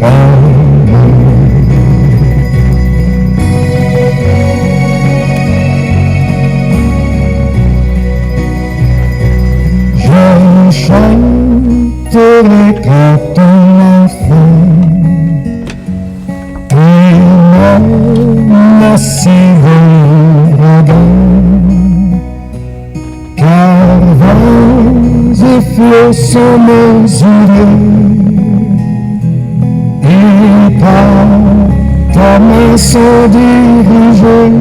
Je chanterai quand ton enfant massive ouragan, car vents et flots sont mes yeux, et par ta main sont dirigés,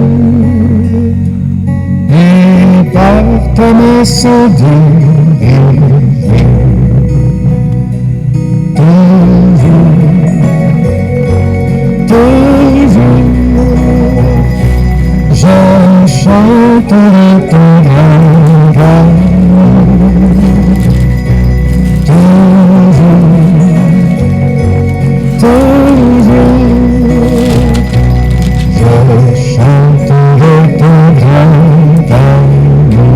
et par ta main sont dirigés. Je chanterai ton grand amour, je chanterai ton grand amour.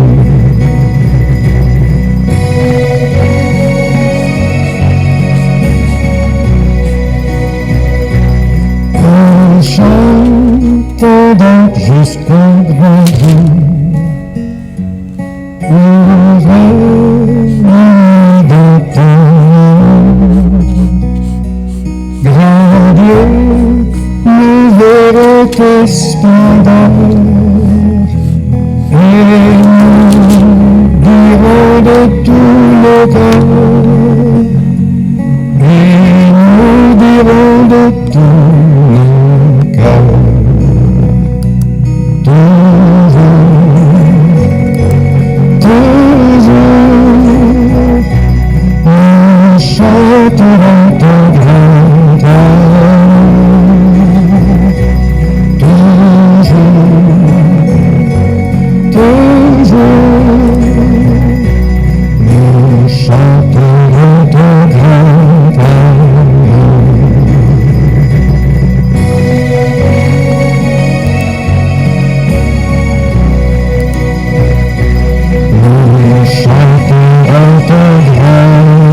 On chante donc jusqu'au grand jour, dans ton grand Dieu, nous verrons tes splendeurs, et nous dirons de tout le cœur, et nous dirons de tout le cœur. Chanterons ton grand amour, toujours, nous chanterons ton grand amour. Nous chanterons ton grand amour.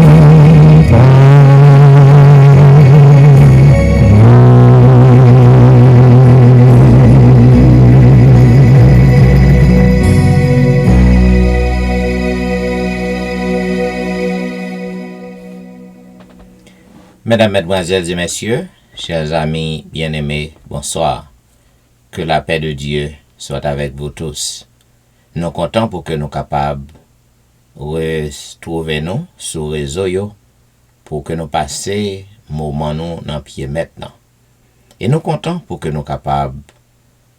Mesdames, Mesdemoiselles et Messieurs, chers amis bien-aimés, bonsoir. Que la paix de Dieu soit avec vous tous. Nous comptons pour que nous capables retrouver nous sur les réseaux pour que nous passions moment nous dans pied maintenant. Et nous comptons pour que nous capables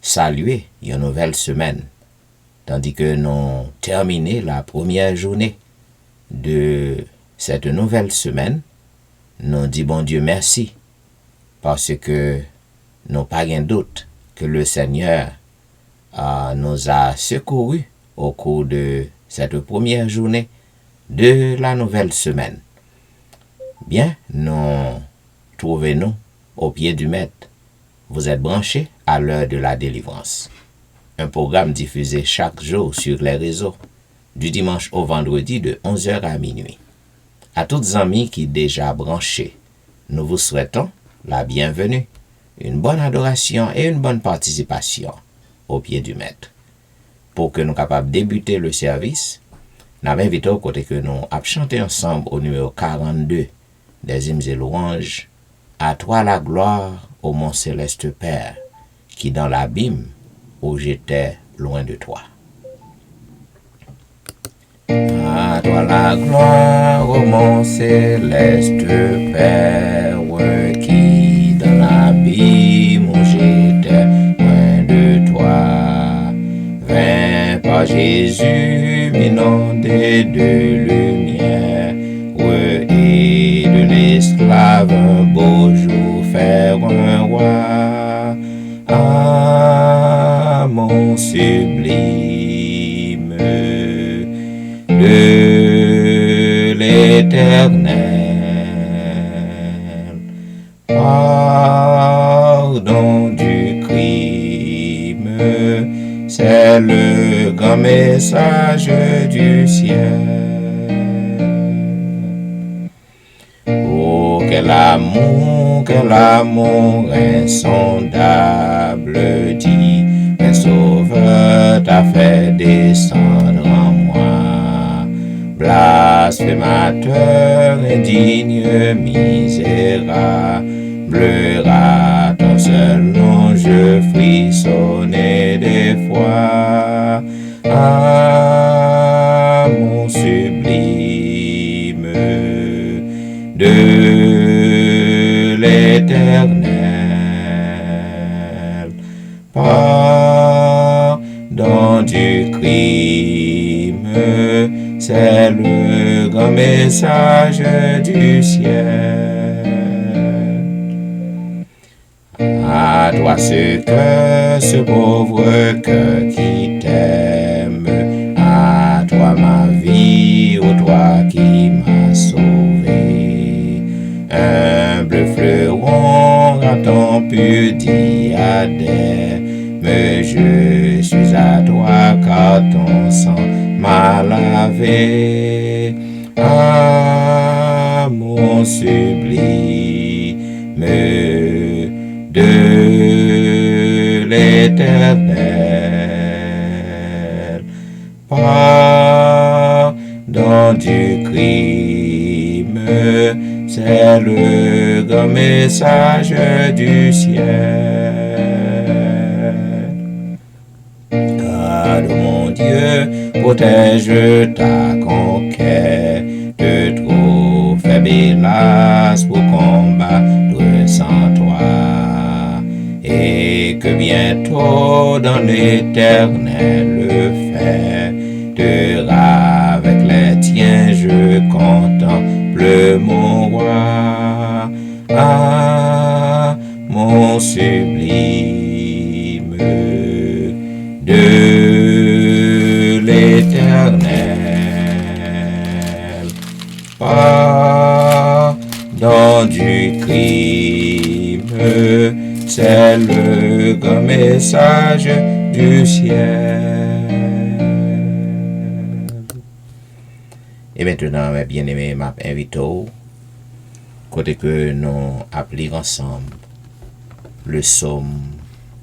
saluer une nouvelle semaine, tandis que nous terminons la première journée de cette nouvelle semaine. Nous disons bon Dieu merci, parce que nous pas de doute que le Seigneur nous a secourus au cours de cette première journée de la nouvelle semaine. Bien, nous trouvons-nous au pied du Maître. Vous êtes branchés à l'heure de la délivrance. Un programme diffusé chaque jour sur les réseaux, du dimanche au vendredi de 11h à minuit. À toutes amis qui déjà branchés, nous vous souhaitons la bienvenue, une bonne adoration et une bonne participation au pied du Maître. Pour que nous capables de débuter le service, nous invitons au côté que nous avons chanté ensemble au numéro 42 des hymnes et louanges. À toi la gloire, ô mon céleste Père, qui dans l'abîme où j'étais loin de toi. À toi la gloire, ô mon céleste Père, qui dans l'abîme où j'étais loin de toi. Viens par Jésus m'inonder de lumière, et de l'esclave un beau jour faire un roi. Ah, mon sublime de l'Éternel, pardon du crime, c'est le grand message du ciel. Oh, quel amour quel amour insondable dit, un sauveur t'a fait descendre en moi. Blasphémateur, indigne, misérable, à ton seul nom je frissonnais des fois. Amour sublime de l'Éternel, pardon du crime, c'est le grand message du ciel. À toi ce cœur, ce pauvre cœur qui t'aime, à toi ma vie, ô toi qui m'as sauvé. Humble fleuron à ton pur diadème, je suis à toi car ton sang m'a lavé. Amour sublime de l'Éternel, pardon du crime, c'est le grand message du ciel. Garde mon Dieu, protège ta conquête, de trop faible hélas pour combattre sans toi. Et que bientôt dans l'Éternel fêtera avec les tiens, je contemple mon roi. Ah, mon sublime de l'Éternel, pardon du crime, c'est le grand message du ciel. Et maintenant, mes bien-aimés, m'invite côté que nous appelons ensemble le psaume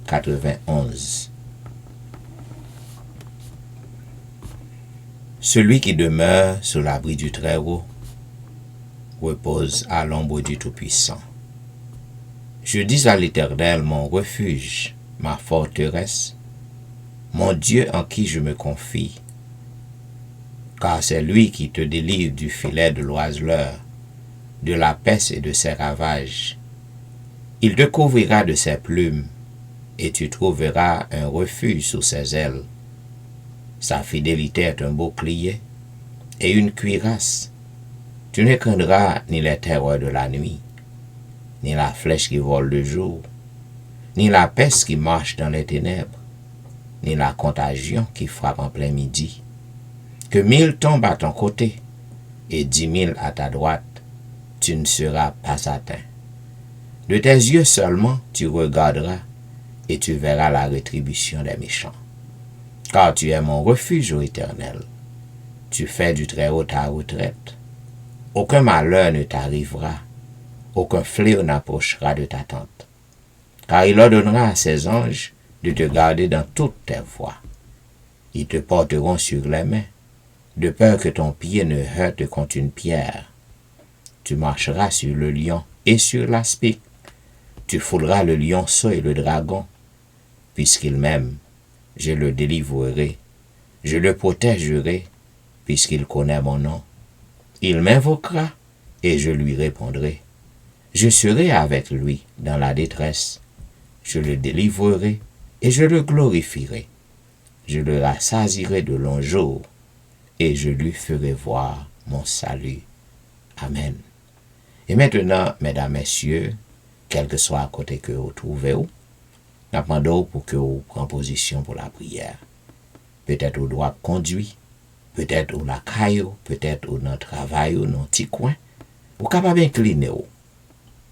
91. Celui qui demeure sous l'abri du Très-Haut repose à l'ombre du Tout-Puissant. Je dis à l'Éternel, mon refuge, ma forteresse, mon Dieu en qui je me confie, car c'est lui qui te délivre du filet de l'oiseleur, de la peste et de ses ravages. Il te couvrira de ses plumes, et tu trouveras un refuge sous ses ailes. Sa fidélité est un bouclier et une cuirasse. Tu ne craindras ni les terreurs de la nuit, ni la flèche qui vole de jour, ni la peste qui marche dans les ténèbres, ni la contagion qui frappe en plein midi. Que 1000 tombent à ton côté et 10 000 à ta droite, tu ne seras pas atteint. De tes yeux seulement tu regarderas et tu verras la rétribution des méchants. Car tu es mon refuge, ô Éternel. Tu fais du Très-Haut ta retraite. Aucun malheur ne t'arrivera, aucun fléau n'approchera de ta tente. Car il ordonnera à ses anges de te garder dans toutes tes voies. Ils te porteront sur les mains, de peur que ton pied ne heurte contre une pierre. Tu marcheras sur le lion et sur l'aspic. Tu fouleras le lionceau et le dragon. Puisqu'il m'aime, je le délivrerai. Je le protégerai, puisqu'il connaît mon nom. Il m'invoquera, et je lui répondrai. Je serai avec lui dans la détresse. Je le délivrerai, et je le glorifierai. Je le rassasierai de longs jours, et je lui ferai voir mon salut. Amen. Et maintenant, mesdames, messieurs, quel que soit à côté que vous trouvez, nous demandons pour que vous preniez position pour la prière. Peut-être vous doit conduire, peut-être vous la caillou, peut-être vous dans le travail ou dans un petit coin. Vous êtes capable d'incliner vous.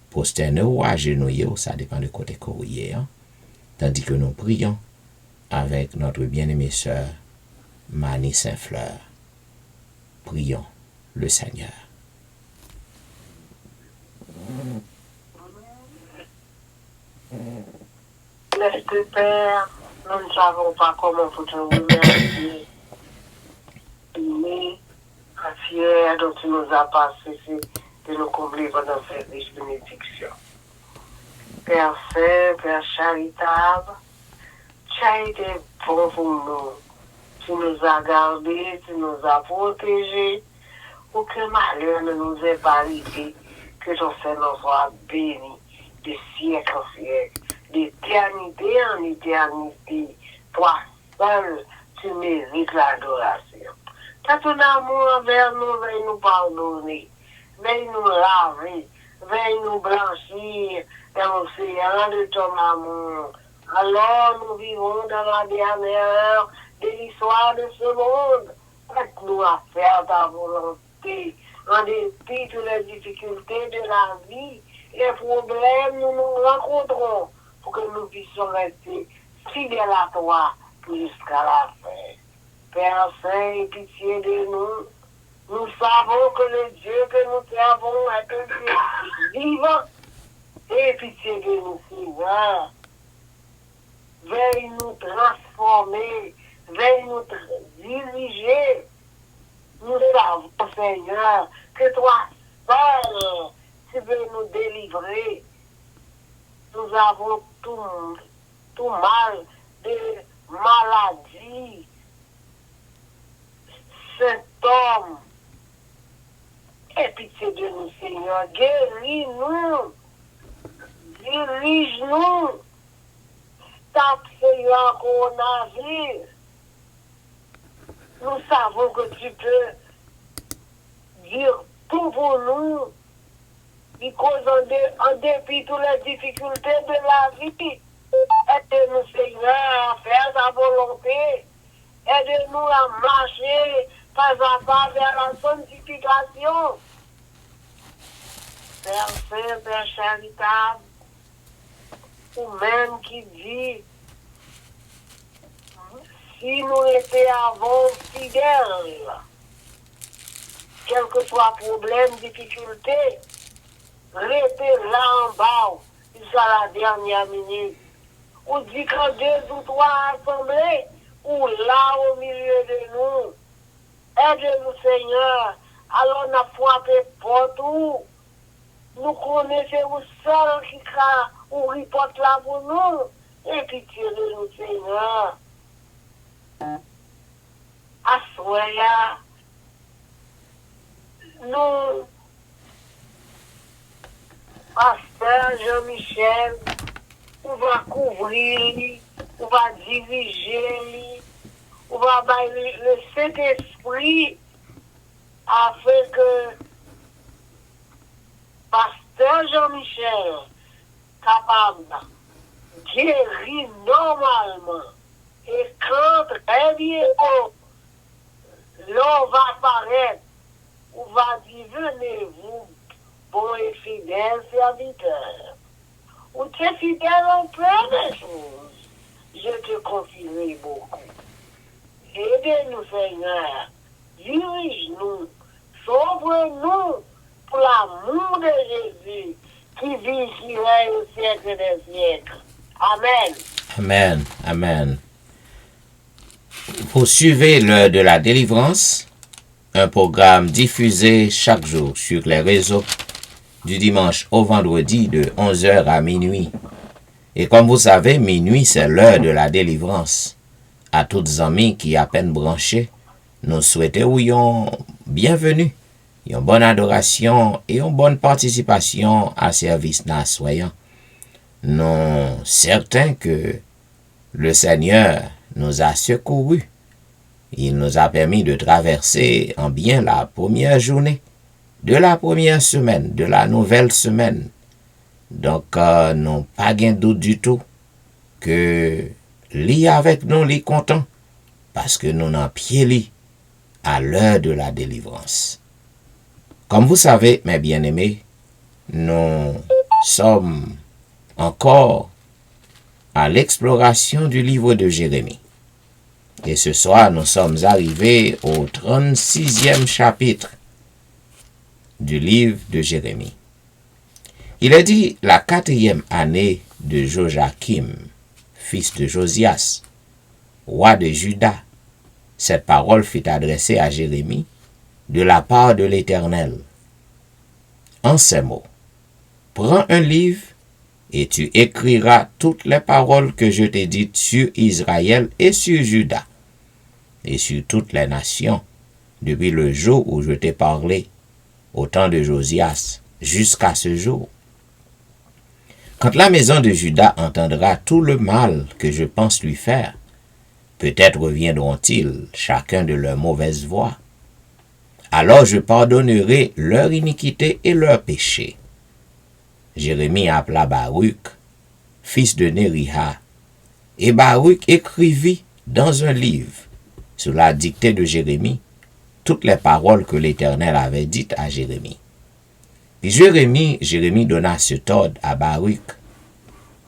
Prosterner ou agenouiller, ça dépend de côté que vous êtes. Tandis que nous prions avec notre bien-aimée sœur Mani Saint-Fleur. Prions le Seigneur. Et que Père, nous ne savons pas comment vous te remercier. Mais la fière dont tu nous as passé, c'est de nous combler pendant cette riche bénédiction. Père Saint, Père charitable, tu as été bon pour nous. Tu nous as gardés, tu nous as protégés. Aucun malheur ne nous est pas arrivé. Que ton Seigneur soit béni de siècle en siècle, d'éternité en éternité. Toi seul, tu mérites l'adoration. T'as ton amour envers nous, veuille nous pardonner, veuille nous laver, veuille nous blanchir dans l'océan de ton amour. Alors nous vivons dans la dernière heure de l'histoire de ce monde. Aide-nous à faire ta volonté, en dépit de toutes les difficultés de la vie et problèmes nous nous rencontrons pour que nous puissions rester fidèles à toi jusqu'à la fin. Père Saint, aie pitié de nous. Nous savons que le Dieu que nous servons est un Dieu vivant. Aie pitié de nous, Seigneur. Veuille nous transformer, veuille nous diriger. Nous savons, Seigneur, que toi seul, tu veux nous délivrer. Nous avons tout mal de maladies, symptômes. Aie pitié de nous, Seigneur. Guéris-nous. Dirige-nous. Stop, Seigneur, coronavirus. Nous savons que tu peux dire tout pour nous. Because en dépit de toutes les difficultés de la vie, aide-nous, Seigneur, à faire ta volonté. Aide-nous à marcher pas à pas vers la sanctification. Père Saint, Père charitable, ou même qui dit, si nous étions fidèles, quel que soit problème, difficulté, restez là en bas jusqu'à la dernière minute. Ou dit quand deux ou trois assemblés, ou là au milieu de nous. Aide-nous, Seigneur. Alors on a frappé partout. Nous connaissons seul qui a ouvert porte là pour nous. Et pitié de nous, Seigneur. Assoya, nous, Pasteur Jean-Michel, on va couvrir, on va diriger, on va bailler le Saint-Esprit afin que Pasteur Jean-Michel capable de guérir normalement et quand très bientôt l'on va apparaître, on va dire venez vous, bons et fidèles serviteurs. Ou tu es fidèle en plein de choses. Je te confierai beaucoup. Aidez-nous, Seigneur. Dirige-nous. Sauve-nous pour l'amour de Jésus qui vit qui règne au siècle des siècles. Amen. Amen. Amen. Vous suivez l'heure de la délivrance, un programme diffusé chaque jour sur les réseaux du dimanche au vendredi de 11h à minuit. Et comme vous savez, minuit, c'est l'heure de la délivrance. À toutes les amis qui à peine branchés, nous souhaitons une bienvenue, une bonne adoration et une bonne participation à service na soyant. Nous certains que le Seigneur nous a secourus. Il nous a permis de traverser en bien la première journée de la première semaine, de la nouvelle semaine. Donc, nous pas de doute du tout que lui avec nous, lui content, parce que nous n'en pied li à l'heure de la délivrance. Comme vous savez, mes bien-aimés, nous sommes encore à l'exploration du livre de Jérémie. Et ce soir, nous sommes arrivés au 36e chapitre du livre de Jérémie. Il est dit, la 4e année de Joachim, fils de Josias, roi de Juda. Cette parole fut adressée à Jérémie de la part de l'Éternel. En ces mots, prends un livre et tu écriras toutes les paroles que je t'ai dites sur Israël et sur Juda et sur toutes les nations depuis le jour où je t'ai parlé, au temps de Josias, jusqu'à ce jour. Quand la maison de Juda entendra tout le mal que je pense lui faire, peut-être reviendront-ils chacun de leur mauvaise voie. Alors je pardonnerai leur iniquité et leur péché. Jérémie appela Baruch, fils de Nériha, et Baruch écrivit dans un livre, sous la dictée de Jérémie, toutes les paroles que l'Éternel avait dites à Jérémie. Puis Jérémie donna cet ordre à Baruch.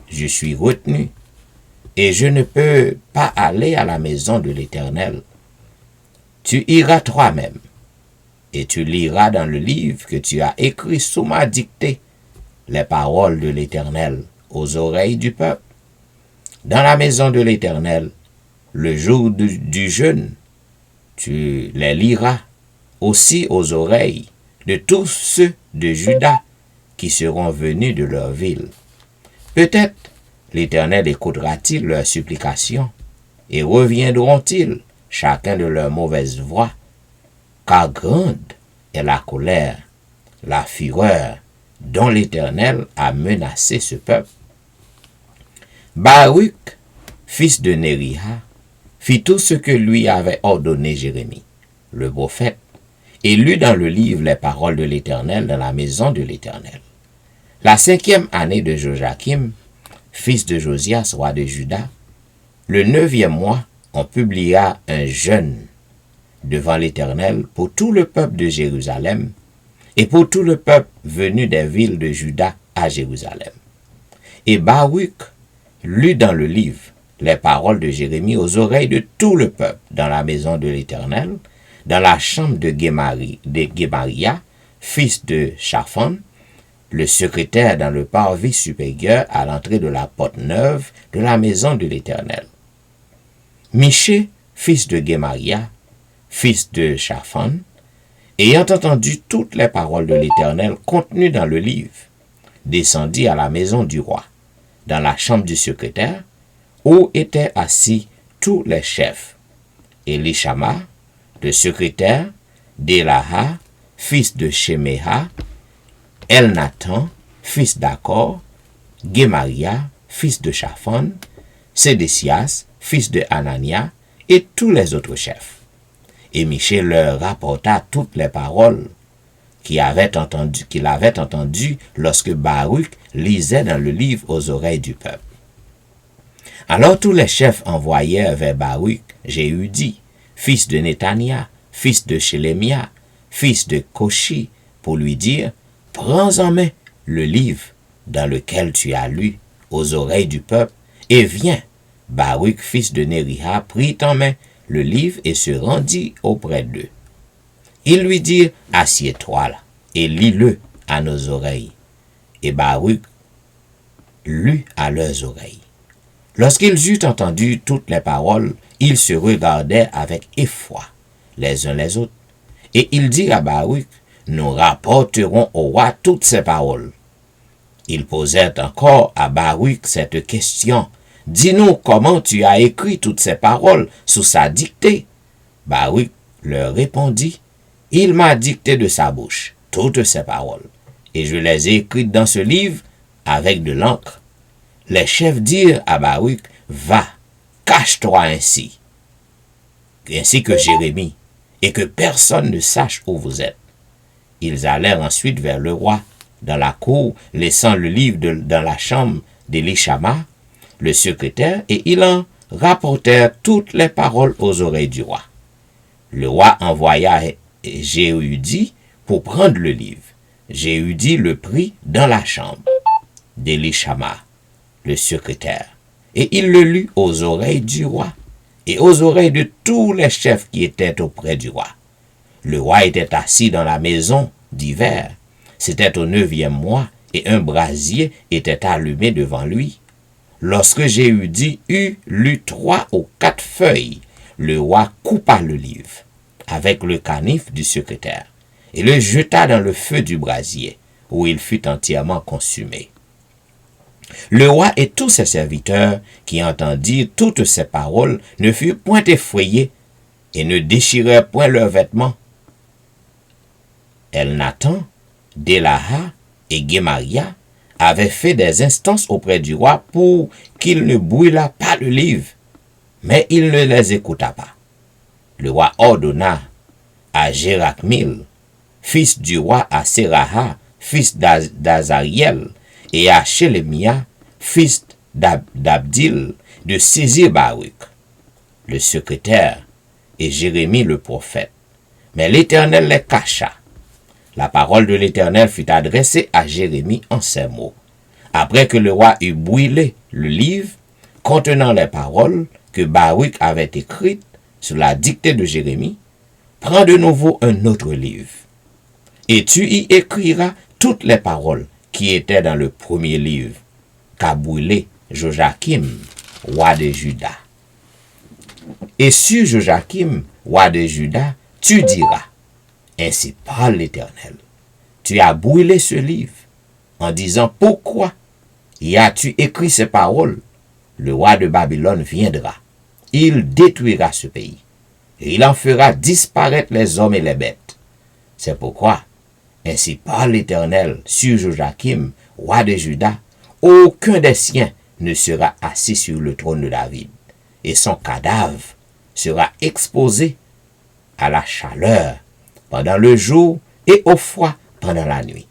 Je suis retenu, et je ne peux pas aller à la maison de l'Éternel. Tu iras toi-même, et tu liras dans le livre que tu as écrit sous ma dictée les paroles de l'Éternel aux oreilles du peuple. Dans la maison de l'Éternel, le jour du jeûne, tu les liras aussi aux oreilles de tous ceux de Juda qui seront venus de leur ville. Peut-être l'Éternel écoutera-t-il leurs supplications et reviendront-ils chacun de leur mauvaise voie, car grande est la colère, la fureur dont l'Éternel a menacé ce peuple. Baruch, fils de Nériha, fit tout ce que lui avait ordonné Jérémie, le prophète, et lut dans le livre les paroles de l'Éternel dans la maison de l'Éternel. La 5e année de Joachim, fils de Josias, roi de Juda, le 9e mois, on publia un jeûne devant l'Éternel pour tout le peuple de Jérusalem et pour tout le peuple venu des villes de Juda à Jérusalem. Et Baruch lut dans le livre les paroles de Jérémie aux oreilles de tout le peuple dans la maison de l'Éternel, dans la chambre de Gemaria, fils de Shaphan, le secrétaire dans le parvis supérieur à l'entrée de la porte neuve de la maison de l'Éternel. Michée, fils de Gemaria, fils de Shaphan, ayant entendu toutes les paroles de l'Éternel contenues dans le livre, descendit à la maison du roi, dans la chambre du secrétaire, où étaient assis tous les chefs. Élishama, le secrétaire, Délaha, fils de Shemeha, Elnathan, fils d'Akor, Gemaria, fils de Shaphan, Sédécias, fils de Anania, et tous les autres chefs. Et Michée leur rapporta toutes les paroles qu'il avait entendues lorsque Baruch lisait dans le livre aux oreilles du peuple. Alors tous les chefs envoyèrent vers Baruch Jéhudi, fils de Netania, fils de Shelemia, fils de Koshi, pour lui dire, prends en main le livre dans lequel tu as lu aux oreilles du peuple, et viens. Baruch, fils de Nériha, prit en main le livre et se rendit auprès d'eux. Ils lui dirent, assieds-toi là, et lis-le à nos oreilles. Et Baruch lut à leurs oreilles. Lorsqu'ils eurent entendu toutes les paroles, ils se regardaient avec effroi, les uns les autres. Et ils dirent à Baruch, nous rapporterons au roi toutes ces paroles. Ils posèrent encore à Baruch cette question, dis-nous comment tu as écrit toutes ces paroles sous sa dictée. Baruch leur répondit, il m'a dicté de sa bouche toutes ces paroles, et je les ai écrites dans ce livre avec de l'encre. Les chefs dirent à Baruch, va, cache-toi ainsi que Jérémie, et que personne ne sache où vous êtes. Ils allèrent ensuite vers le roi, dans la cour, laissant le livre dans la chambre d'Élishama, le secrétaire, et ils en rapportèrent toutes les paroles aux oreilles du roi. Le roi envoya Jéhudi pour prendre le livre. Jéhudi le prit dans la chambre d'Élishama, le secrétaire, et il le lut aux oreilles du roi et aux oreilles de tous les chefs qui étaient auprès du roi. Le roi était assis dans la maison d'hiver. C'était au 9e mois, et un brasier était allumé devant lui. lorsque Jéhudi eut lu 3 ou 4 feuilles, le roi coupa le livre avec le canif du secrétaire et le jeta dans le feu du brasier, où il fut entièrement consumé. Le roi et tous ses serviteurs qui entendirent toutes ces paroles ne furent point effrayés et ne déchirèrent point leurs vêtements. Elnathan, Delaha et Gemaria avaient fait des instances auprès du roi pour qu'il ne brûlât pas le livre, mais il ne les écouta pas. Le roi ordonna à Jérakmil, fils du roi, à Seraha, fils d'Azariel, et à Shelemia, fils d'Abdil, de saisir Baruch, le secrétaire, et Jérémie le prophète. Mais l'Éternel les cacha. La parole de l'Éternel fut adressée à Jérémie en ces mots. Après que le roi eut brûlé le livre contenant les paroles que Baruch avait écrites sous la dictée de Jérémie, prends de nouveau un autre livre, et tu y écriras toutes les paroles qui étaient dans le premier livre, qu'a brûlé Joachim, roi de Juda. Et sur Joachim, roi de Juda, tu diras, ainsi parle l'Éternel, tu as brûlé ce livre, en disant, pourquoi y as-tu écrit ces paroles? Le roi de Babylone viendra, il détruira ce pays, et il en fera disparaître les hommes et les bêtes. C'est pourquoi, ainsi parle l'Éternel sur Joachim, roi de Juda, aucun des siens ne sera assis sur le trône de David, et son cadavre sera exposé à la chaleur pendant le jour et au froid pendant la nuit.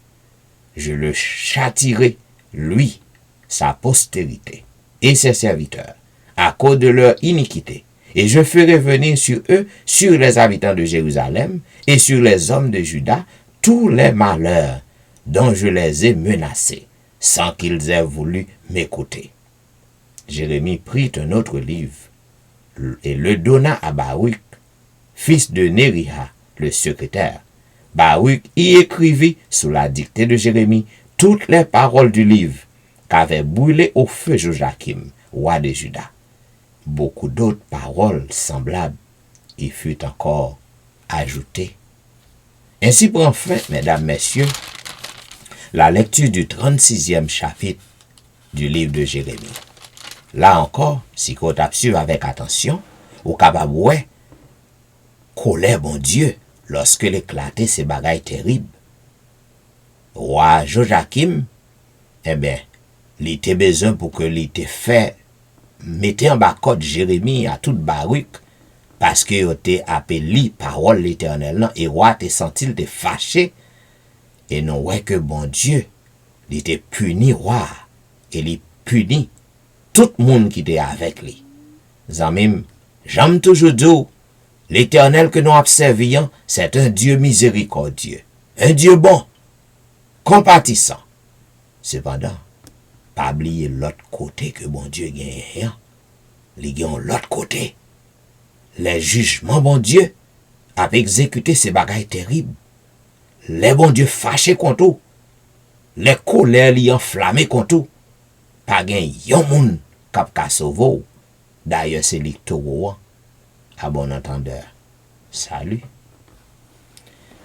Je le châtierai, lui, sa postérité et ses serviteurs, à cause de leur iniquité, et je ferai venir sur eux, sur les habitants de Jérusalem et sur les hommes de Juda, tous les malheurs dont je les ai menacés, sans qu'ils aient voulu m'écouter. Jérémie prit un autre livre et le donna à Baruch, fils de Nériha, le secrétaire. Baruch y écrivit sous la dictée de Jérémie toutes les paroles du livre qu'avait brûlé au feu Joachim, roi de Juda. Beaucoup d'autres paroles semblables y furent encore ajoutées. Ainsi prend fin, mesdames, messieurs, la lecture du 36e chapitre du livre de Jérémie. Là encore, si vous suivez avec attention, ou capable ouais, colère bon Dieu, lorsque l'éclaté ces bagailles terribles. Roi Joachim, eh bien, il était besoin pour que l'était fait, mettez en bas code Jérémie à toute Baruch, parce que il était appelé parole l'Éternel, et roi te senti il te fâché, et non ouais que bon Dieu, il était puni roi, et il puni tout le monde qui était avec lui. Zamim, j'aime toujours dire, l'Éternel que nous observions, c'est un Dieu miséricordieux, un Dieu bon, compatissant. Cependant, pas oublier l'autre côté que bon Dieu gagne, il gagne l'autre côté. Les jugements bon Dieu a exécuté ces bagailles terribles. Les bon Dieu fâchés contre eux. Les colères li enflammés contre eux. Pas gagne yon moun kap ka sauver. D'ailleurs c'est l'ictoro à bon entendeur. Salut.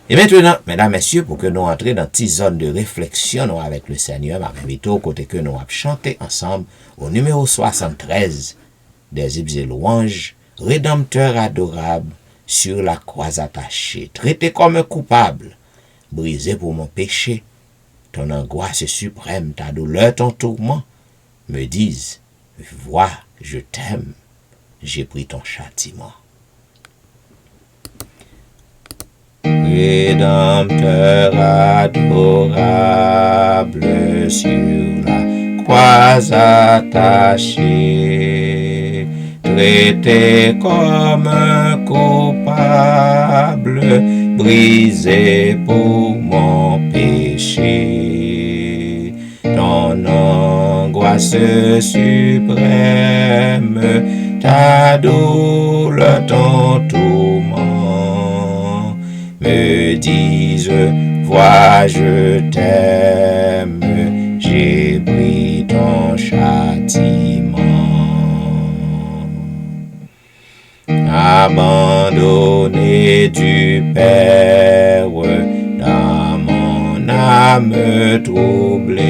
Et maintenant, mesdames, messieurs, pour que nous entrions dans une petite zone de réflexion avec le Seigneur, je m'invite au côté que nous avons chanté ensemble au numéro 73 des hymnes et louanges, Rédempteur adorable, sur la croix attaché, traité comme un coupable, brisé pour mon péché, ton angoisse suprême, ta douleur, ton tourment, me disent, vois, je t'aime, j'ai pris ton châtiment. Rédempteur adorable, sur la croix attaché, traité comme un coupable, brisé pour mon péché. Ton angoisse suprême, ta douleur, ton tourment, me disent, vois, je t'aime, j'ai pris ton châtiment. abandonné du Père dans mon âme troublée,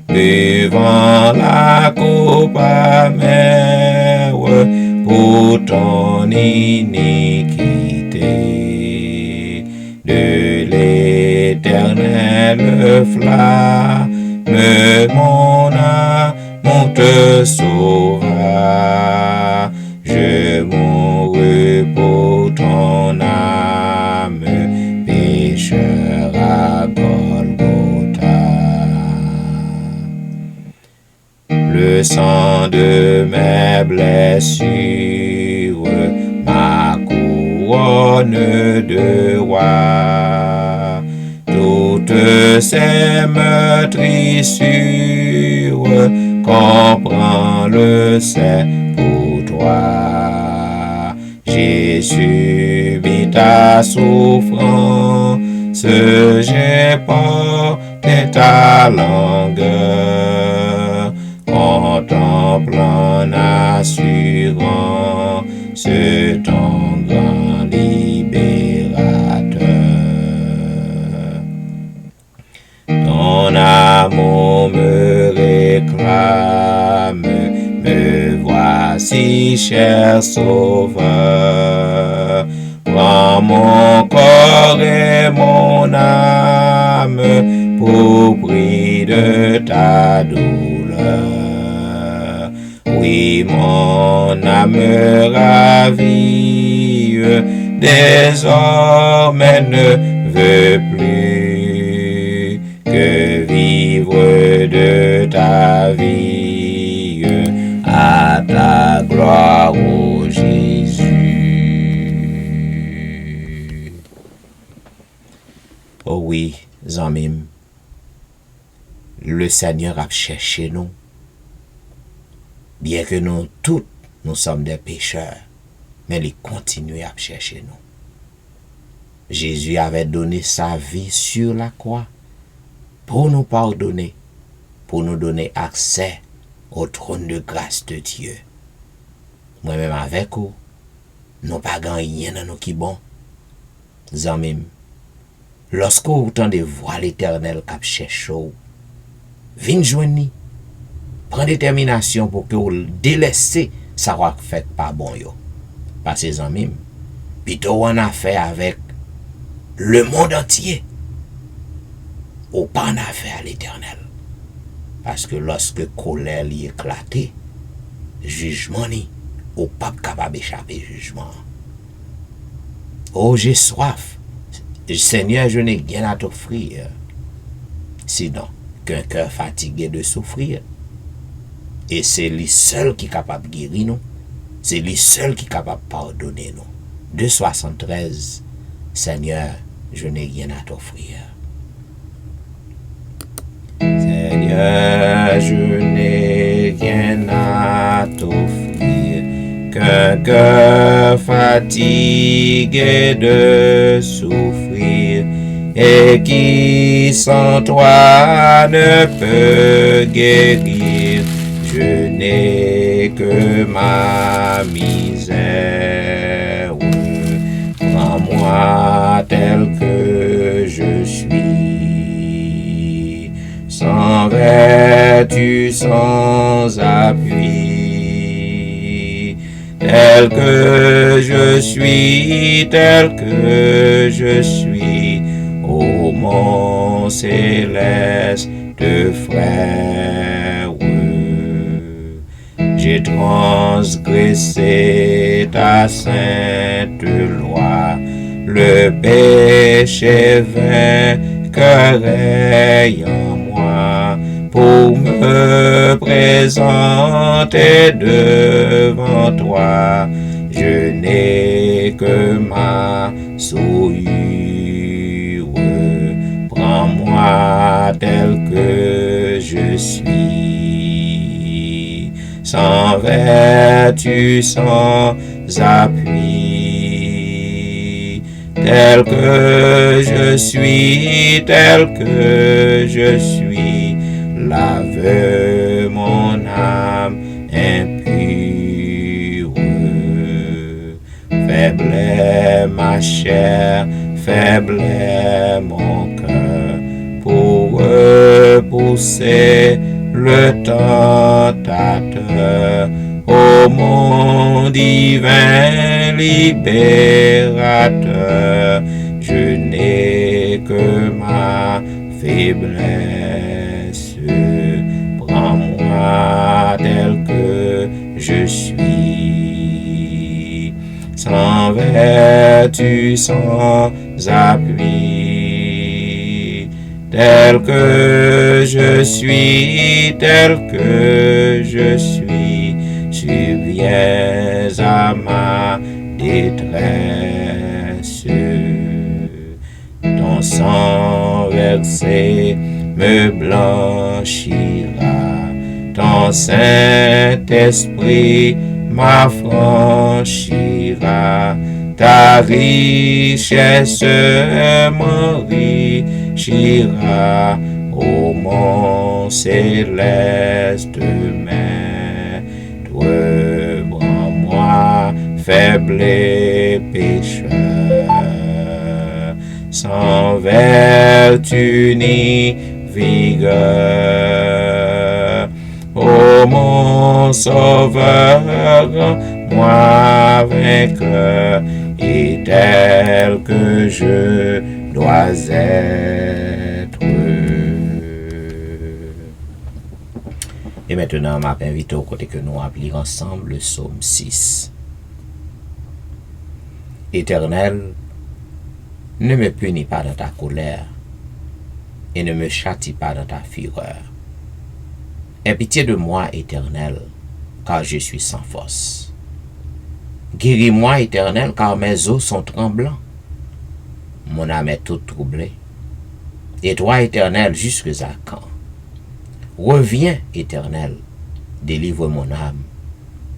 buvant la coupe amère pour ton iniquité. De l'Éternel flamme, mon âme te sauva. Je mourrai pour ton âme, pécheur à Golgotha. Le sang de mes blessures, ma couronne de roi, toutes ces meurtrissures, comprends le c'est pour toi. J'ai subi ta souffrance, j'ai porté ta longueur, contemplant en assurant ton grand libérateur. Ton amour me réclame, me voici, cher sauveur. Prends mon corps et mon âme pour prix de ta douleur. Oui, mon âme ravie, désormais ne veut plus que vivre de ta vie à ta gloire, ô Jésus. Oh oui, Zamim, le Seigneur a cherché nous. Bien que nous tous, nous sommes des pécheurs, mais il continue à chercher nous. Jésus avait donné sa vie sur la croix pour nous pardonner, pour nous donner accès au trône de grâce de Dieu. Moi-même avec vous, nous pas gagné dans nous qui bon. Zamim, lorsque vous entendez voir l'Éternel qui cherche, viens joindre. Prends détermination pour que vous délaissez ça va fait pas bon yo. Parce que Zamim, plutôt on a fait avec le monde entier. Ou pas en affaire à l'Éternel. Parce que lorsque colère y éclaté, jugement ni, ou pas capable d'échapper jugement. Oh, j'ai soif. Seigneur, je n'ai rien à t'offrir. Sinon, qu'un cœur fatigué de souffrir. Et c'est lui seul qui est capable de guérir nous. C'est lui seul qui est capable de pardonner nous. 2,73. Seigneur, je n'ai rien à t'offrir. Seigneur, je n'ai rien à t'offrir qu'un cœur fatigué de souffrir et qui sans toi ne peut guérir. Je n'ai que ma misère. Prends-moi tel que je suis, sans vertu, sans appui, tel que je suis, ô mon céleste frère. J'ai transgressé ta sainte loi, le péché vainqueur est en moi, pour me présenter devant toi. Je n'ai que ma souillure. Prends-moi tel que je suis, sans vertu, sans appui, tel que je suis, lave mon âme impure. est ma chair, faible est mon cœur, pour repousser le tentateur. Ô mon divin libérateur, je n'ai que ma faiblesse. Prends-moi tel que je suis, sans vertu, sans appui, tel que je suis, subviens à ma détresse. Ton sang versé me blanchira, ton Saint-Esprit m'affranchira, ta richesse m'enrichira, ô mon céleste Maître, prends-moi faible et pécheur, sans vertu ni vigueur. Ô mon sauveur, moi vainqueur, et tel que je dois être. Et maintenant, m'a invité au côté que nous appelons ensemble le psaume 6. Éternel, ne me punis pas dans ta colère et ne me châtie pas dans ta fureur. Aie pitié de moi, Éternel, car je suis sans force. Guéris-moi, Éternel, car mes os sont tremblants. Mon âme est toute troublée. Et toi, Éternel, jusque à quand? Reviens, Éternel, délivre mon âme.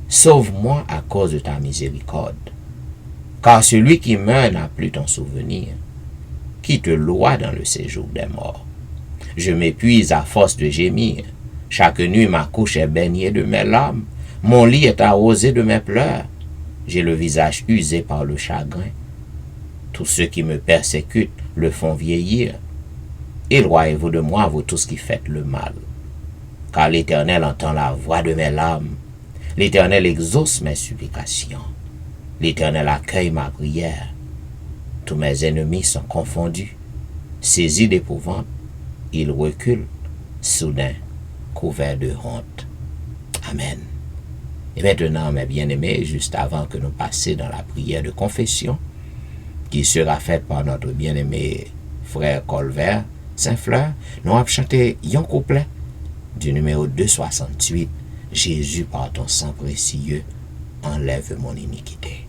Sauve-moi à cause de ta miséricorde. Car celui qui meurt n'a plus ton souvenir, qui te loie dans le séjour des morts. Je m'épuise à force de gémir. Chaque nuit, ma couche est baignée de mes larmes. Mon lit est arrosé de mes pleurs. J'ai le visage usé par le chagrin. Tous ceux qui me persécutent le font vieillir. Éloignez-vous de moi, vous tous qui faites le mal. Car l'Éternel entend la voix de mes larmes. L'Éternel exauce mes supplications. L'Éternel accueille ma prière. Tous mes ennemis sont confondus. Saisis d'épouvante, ils reculent, soudain, couverts de honte. Amen. Et maintenant, mes bien-aimés, juste avant que nous passions dans la prière de confession, qui sera faite par notre bien-aimé frère Colbert Saint-Fleur, nous allons chanter un couplet du numéro 268, Jésus par ton sang précieux, enlève mon iniquité.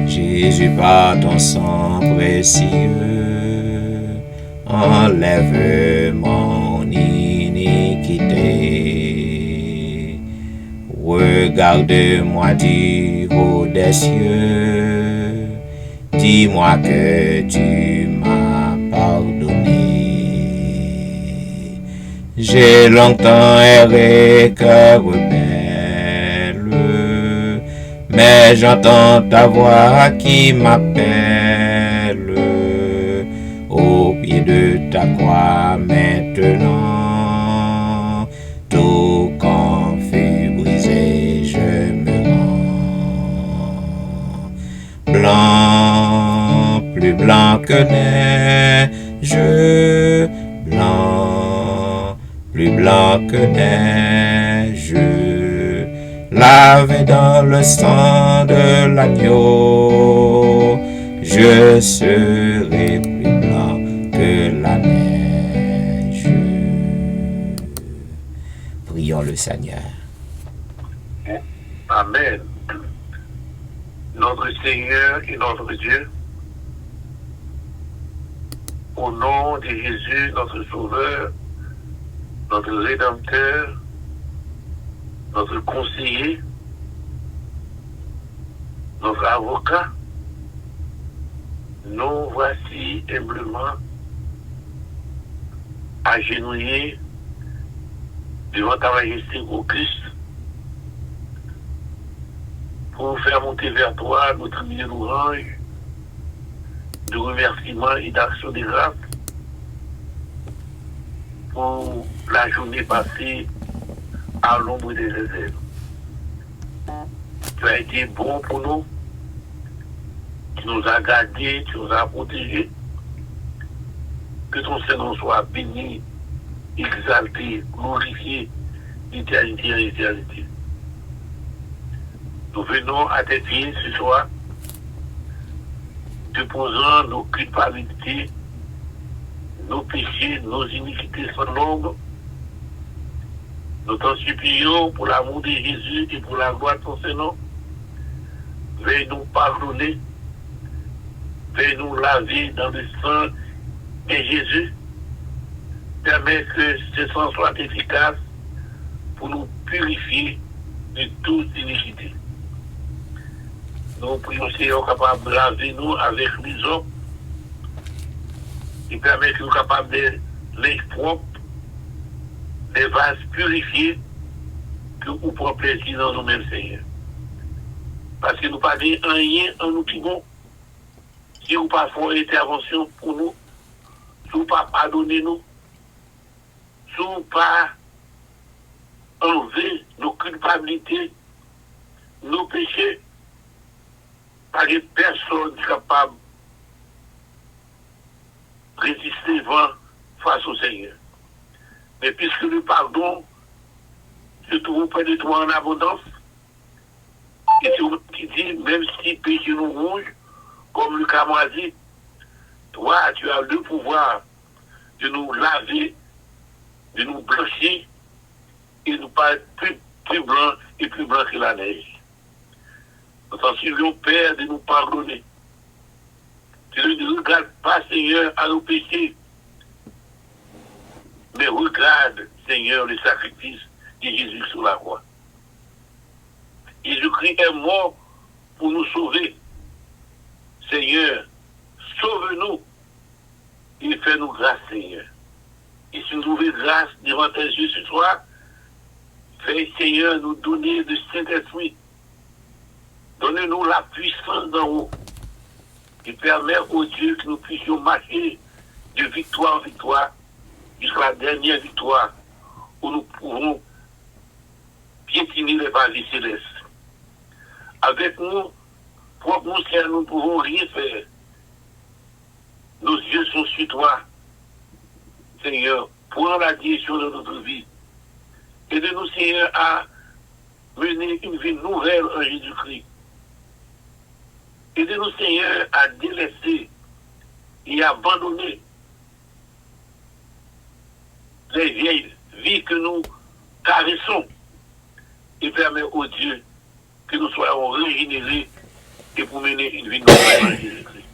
Jésus par ton sang précieux, enlève mon iniquité. Regarde-moi du haut des cieux, dis-moi que tu m'as pardonné. J'ai longtemps erré, cœur rebelle, mais j'entends ta voix qui m'appelle. Au pied de ta croix maintenant, tout confus brisé, je me rends. Blanc, plus blanc que neige, blanc, plus blanc que neige, lavé dans le sang de l'agneau, je serai plus blanc que la neige. Prions le Seigneur. Amen. Notre Seigneur et notre Dieu, au nom de Jésus, notre Sauveur, notre Rédempteur, notre conseiller, notre avocat, nous voici humblement agenouillés devant ta majesté au Christ pour faire monter vers toi notre milieu d'orange, de remerciements et d'action de grâce pour la journée passée à l'ombre des réserves. Tu as été bon pour nous, tu nous as gardés, tu nous as protégés. Que ton Seigneur soit béni, exalté, glorifié, d'éternité en éternité. Nous venons à tes pieds ce soir, te posant nos culpabilités, nos péchés, nos iniquités sans nombre. Nous t'en supplions pour l'amour de Jésus et pour la gloire de ton Seigneur. Veuille nous pardonner, veuille nous laver dans le sang de Jésus. Permets que ce sang soit efficace pour nous purifier de toute iniquité. Nous prions Seigneur capable de laver nous avec l'hysope et permet que nous soyons capables de linge propre, des vases purifiés, que nous prenons plaisir dans nous-mêmes, Seigneur. Parce que nous pas dit rien en nous qui bon. Si nous pas faisons intervention pour nous, si nous pas pardonner nous, si nous pas enlever nos culpabilités, nos péchés, pas de personne capable de résister face au Seigneur. Mais puisque le pardon se trouve près de toi en abondance, et c'est vous qui dit, même si péché nous rouge, comme le Camoisi, toi, tu as le pouvoir de nous laver, de nous blanchir, et nous paraître plus blanc et plus blanc que la neige. Nous t'en supplions, Père, de nous pardonner. Tu ne regardes pas, Seigneur, à nos péchés, mais regarde, Seigneur, le sacrifice de Jésus sur la croix. Jésus-Christ est mort pour nous sauver. Seigneur, sauve-nous et fais-nous grâce, Seigneur. Et si nous trouvons grâce devant tes yeux ce soir, fais, Seigneur, nous donner le Saint-Esprit. Donne-nous la puissance d'en haut et permets au Dieu que nous puissions marcher de victoire en victoire jusqu'à la dernière victoire où nous pourrons piétiner les paliers célestes. Avec nous, propre nous, Seigneur, nous ne pouvons rien faire. Nos yeux sont sur toi. Seigneur, prends la direction de notre vie. Aide-nous, Seigneur, à mener une vie nouvelle en Jésus-Christ. Aide-nous, Seigneur, à délaisser et abandonner les vieilles vies que nous caressons et permet au Dieu que nous soyons régénérés et pour mener une vie nouvelle en Jésus-Christ.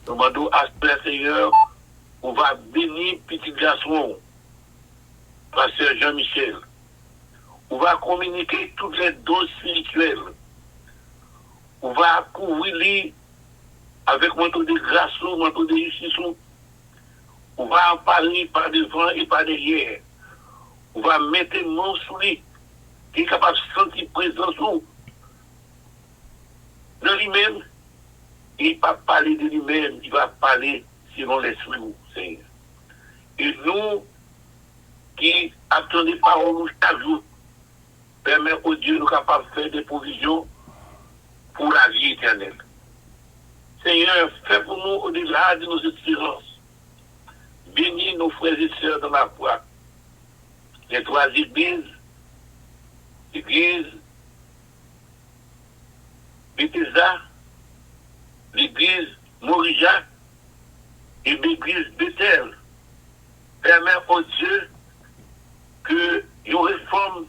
Nous demandons à ce Seigneur, on va bénir petit garçon, pasteur Jean-Michel. On va communiquer toutes les doses spirituelles. On va couvrir avec manteau de grâce, manteau de justice. On va en parler par devant et par derrière. On va mettre main sur lui, qui est capable de sentir présence de lui-même. Il ne va pas parler de lui-même, il va parler selon l'esprit, Seigneur. Et nous, qui attendons les paroles chaque jour, permet au Dieu nous capables de faire des provisions pour la vie éternelle. Seigneur, fais pour nous au-delà de nos espérances. Bénis nos frères et sœurs dans la foi. Les trois églises, l'église Bethesda, l'église Morija et l'église Bethel. Permet au Dieu que une réforme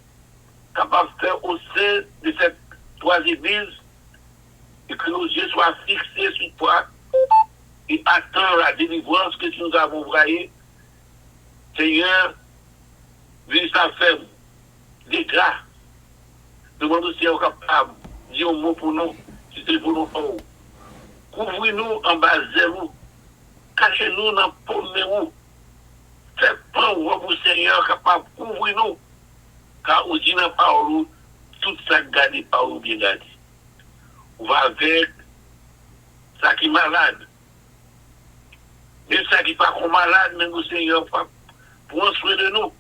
capable de faire au sein de ces trois églises et que nos yeux soient fixés sur toi et attendre la délivrance que nous avons envoyée. Seigneur, viens ça faire des grâces. Nous demandons si on est capable de dire un mot pour nous, si c'est pour nous. Couvrez-nous en bas de nous. Cachez-nous dans le paume de nous. Faites pas vous, Seigneur, capable de couvrir nous. Car au dit dans la parole, tout ça gardé par vous bien gardé. va avec ça qui est malade. Même ça qui n'est pas comme malade, mais le Seigneur prend soin de nous.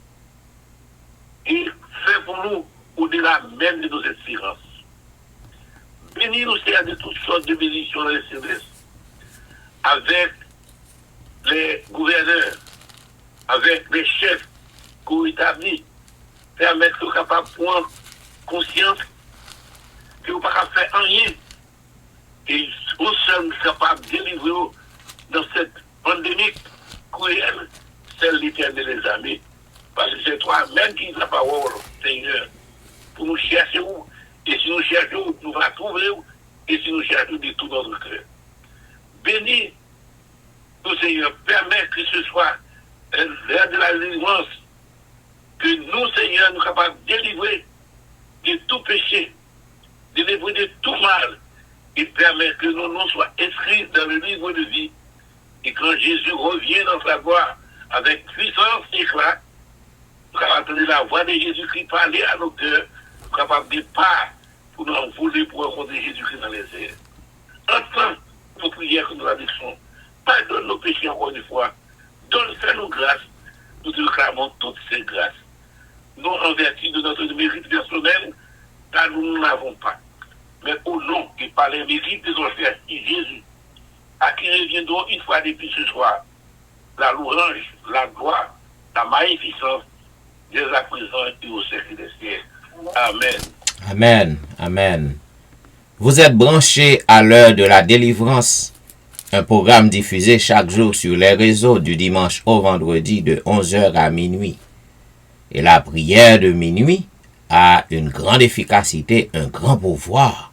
Et fait pour nous au-delà même de nos espérances. Bénis nous, Seigneur, de toutes sortes de bénédictions dans les célestes, avec les gouverneurs, avec les chefs qu'on établit, permettre qu'ils soient capables de prendre conscience que vous ne pouvez pas faire rien. Et nous sommes capables de délivrer dans cette pandémie cruelle, celle l'Éternel des armées. Parce que c'est toi-même qui dis la parole, Seigneur, pour nous chercher où. Et si nous cherchons, nous allons trouver où. Et si nous cherchons de tout notre cœur. Bénis nous, Seigneur, permets que ce soit l'heure de la délivrance, que nous, Seigneur, nous sommes capables de délivrer de tout péché, de délivrer de tout mal, et permet que nos noms soient inscrits dans le livre de vie. Et quand Jésus revient dans sa gloire avec puissance et éclat, nous sommes entendre la voix de Jésus-Christ parler à nos cœurs, nous sommes capables de pas pour nous envoler pour rencontrer Jésus-Christ dans les airs. Enfin, nos prières que nous adressons, pardonne nos péchés encore une fois, donne-nous grâce, nous te réclamons toutes ces grâces. Non en vertu de notre mérite personnel, car nous n'avons pas. Mais au nom et par les mérites de notre frère Jésus, à qui reviendront une fois depuis ce soir la louange, la gloire, la magnificence, dès à présent et au siècle des siècles. Amen. Amen. Amen. Vous êtes branchés à l'heure de la délivrance, un programme diffusé chaque jour sur les réseaux du dimanche au vendredi de 11h à minuit. Et la prière de minuit a une grande efficacité, un grand pouvoir.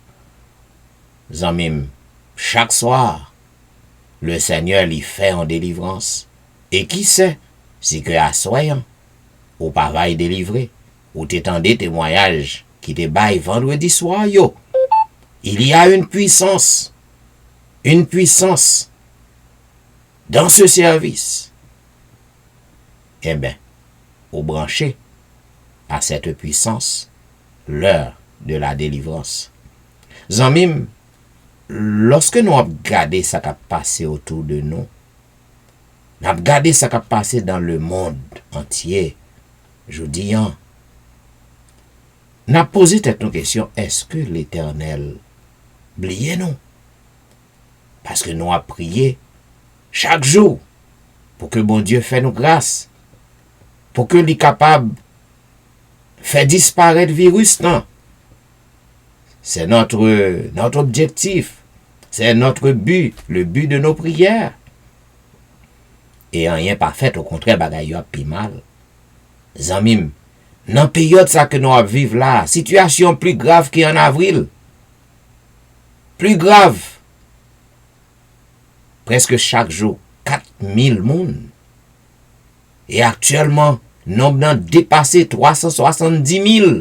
Zamim, chaque soir, le Seigneur l'y fait en délivrance. Et qui sait, si que à soyant, ou pas va y délivrer, ou t'étendez témoignage qui te baille vendredi soir, yo. Il y a une puissance dans ce service. Eh bien, au branché à cette puissance, l'heure de la délivrance. Zamim, lorsque nous avons regardé ce qui a passé autour de nous, nous avons regardé ce qui a passé dans le monde entier, je dis, nous avons posé cette question, est-ce que l'Éternel oubliait nous? Parce que nous avons prié chaque jour pour que bon Dieu fasse nous grâce, pour que l'État capable de faire disparaître le virus. Non. C'est notre objectif, c'est notre but, le but de nos prières. Et rien pas fait, au contraire, bagaille a pi mal. Zamim, dans la période ça que nous vivons là, situation plus grave qu'en avril. Plus grave. Presque chaque jour, 4000 moun. Et actuellement, nombre n'a dépassé 370 000.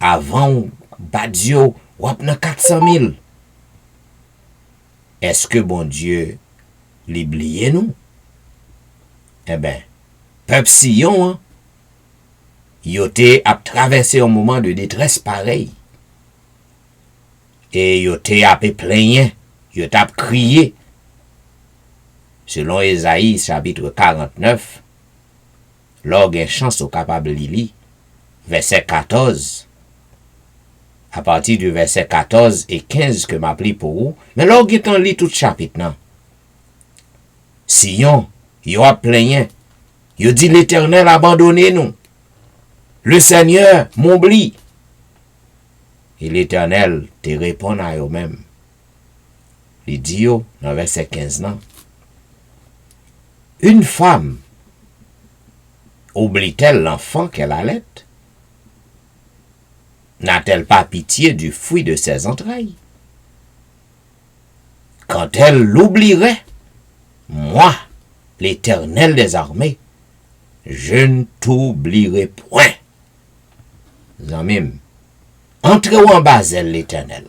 Avant, Badio, wap nan 400 000. Est-ce que bon Dieu l'oublié nous? Eh bien, peuple Sion, yote a traversé un moment de détresse pareil. Et yote a plaigné, yote a crié. Selon Ésaïe, chapitre 49, lors d'un chant au capable Lili, verset 14, à partir du verset 14 et 15 que m'a pris pour vous, mais lors d'un lit tout chapitre, non. Sion, yo a plaigné, yo dit l'Éternel abandonné nous. Le Seigneur m'oublie. Et l'Éternel te répond à eux-mêmes. Il dit yo, dans verset 15, non. Une femme oublie-t-elle l'enfant qu'elle allait? N'a-t-elle pas pitié du fruit de ses entrailles? Quand elle l'oublierait, moi, l'Éternel des armées, je ne t'oublierai point. Zamim, entrez en basel l'Éternel.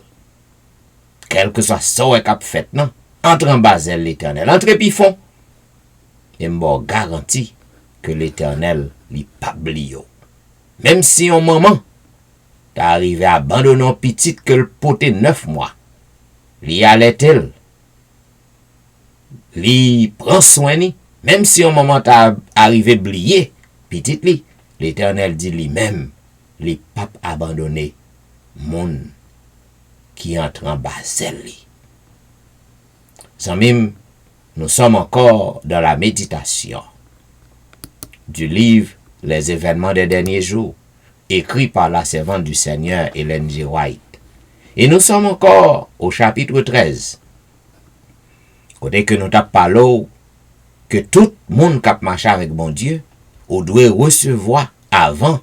Quel que soit ce qu'a fait, non? Entre en basel l'Éternel. Entrez pifon. Et m'en garantit que l'Éternel l'y pas blio. Même si un moment, t'as arrivé à abandonner petite que le poté 9 mois. Li allait-elle. Li prend soin ni. Même si au moment t'as arrivé oublié, petite li, l'Éternel dit lui-même, li pape abandonné, moun qui entre en basel li. Zamim, nous sommes encore dans la méditation du livre Les événements des derniers jours, écrit par la servante du Seigneur Ellen G. White. Et nous sommes encore au chapitre 13. Côté que nous t'avons parlé que tout le monde qui a marché avec bon Dieu, on doit recevoir avant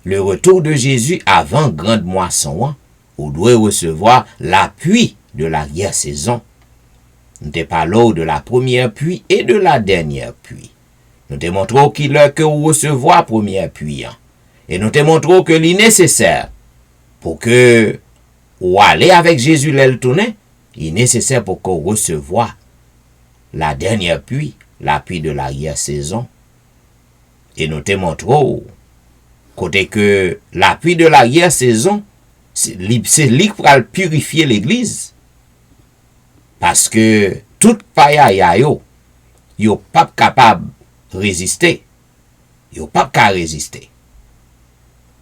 le retour de Jésus, avant grande moisson, on doit recevoir l'appui de l'arrière-saison. Nous te parlons de la première pluie et de la dernière pluie. Nous te montrons qu'il est que recevoir première pluie. Et nous te montrons que l'est nécessaire pour que ou aller avec Jésus l'elle tourner, il est nécessaire pour qu'on recevoir la dernière pluie, la pluie de l'arrière-saison. Et nous te montrons côté que la pluie de l'arrière-saison, c'est lui qui va purifier l'église. Parce que tout païa yo pas capable de résister. Yo pas capable résister.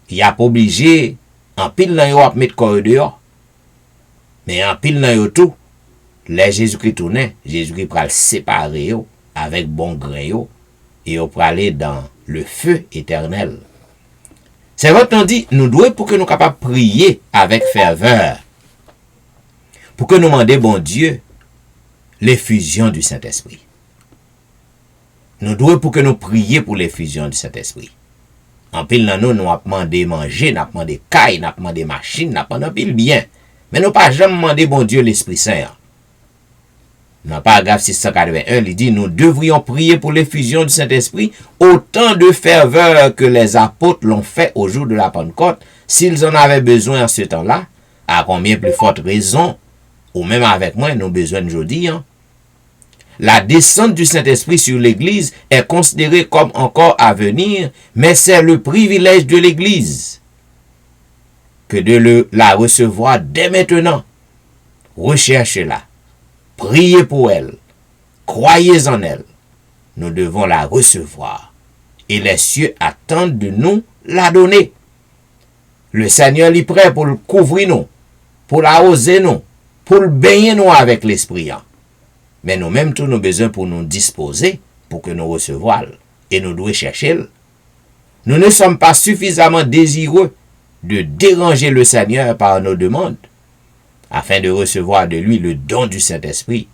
Il a pas obligé en pile nan yo ap mettre corps dehors. Mais en pile nan yo tout, les Jésus-Christ tourné, Jésus-Christ pral séparer yo avec bon grain yo et yo pral aller dans le feu éternel. C'est votre dit, nous devons pour que nous capables prier avec ferveur. Pour que nous demandions bon Dieu l'effusion du Saint-Esprit. Nous devons pour que nous prions pour l'effusion du Saint-Esprit. En pile nan nous avons demandé manger, nous avons demandé caille, nous avons demandé machine, nous avons demandé bien. Mais nous pas jamais demandé bon Dieu l'Esprit Saint. Dans paragraphe 681, il dit, nous devrions prier pour l'effusion du Saint-Esprit autant de ferveur que les apôtres l'ont fait au jour de la Pentecôte, s'ils en avaient besoin en ce temps-là, à combien plus forte raison, ou même avec moi, nous avons besoin aujourd'hui. La descente du Saint-Esprit sur l'Église est considérée comme encore à venir, mais c'est le privilège de l'Église que de la recevoir dès maintenant. Recherchez-la. Priez pour elle, croyez en elle, nous devons la recevoir, et les cieux attendent de nous la donner. Le Seigneur est prêt pour le couvrir nous, pour l'arroser nous, pour le baigner nous avec l'Esprit. Mais nous-mêmes, tous nos besoins pour nous disposer, pour que nous recevions, et nous devons chercher. Nous ne sommes pas suffisamment désireux de déranger le Seigneur par nos demandes, afin de recevoir de lui le don du Saint-Esprit.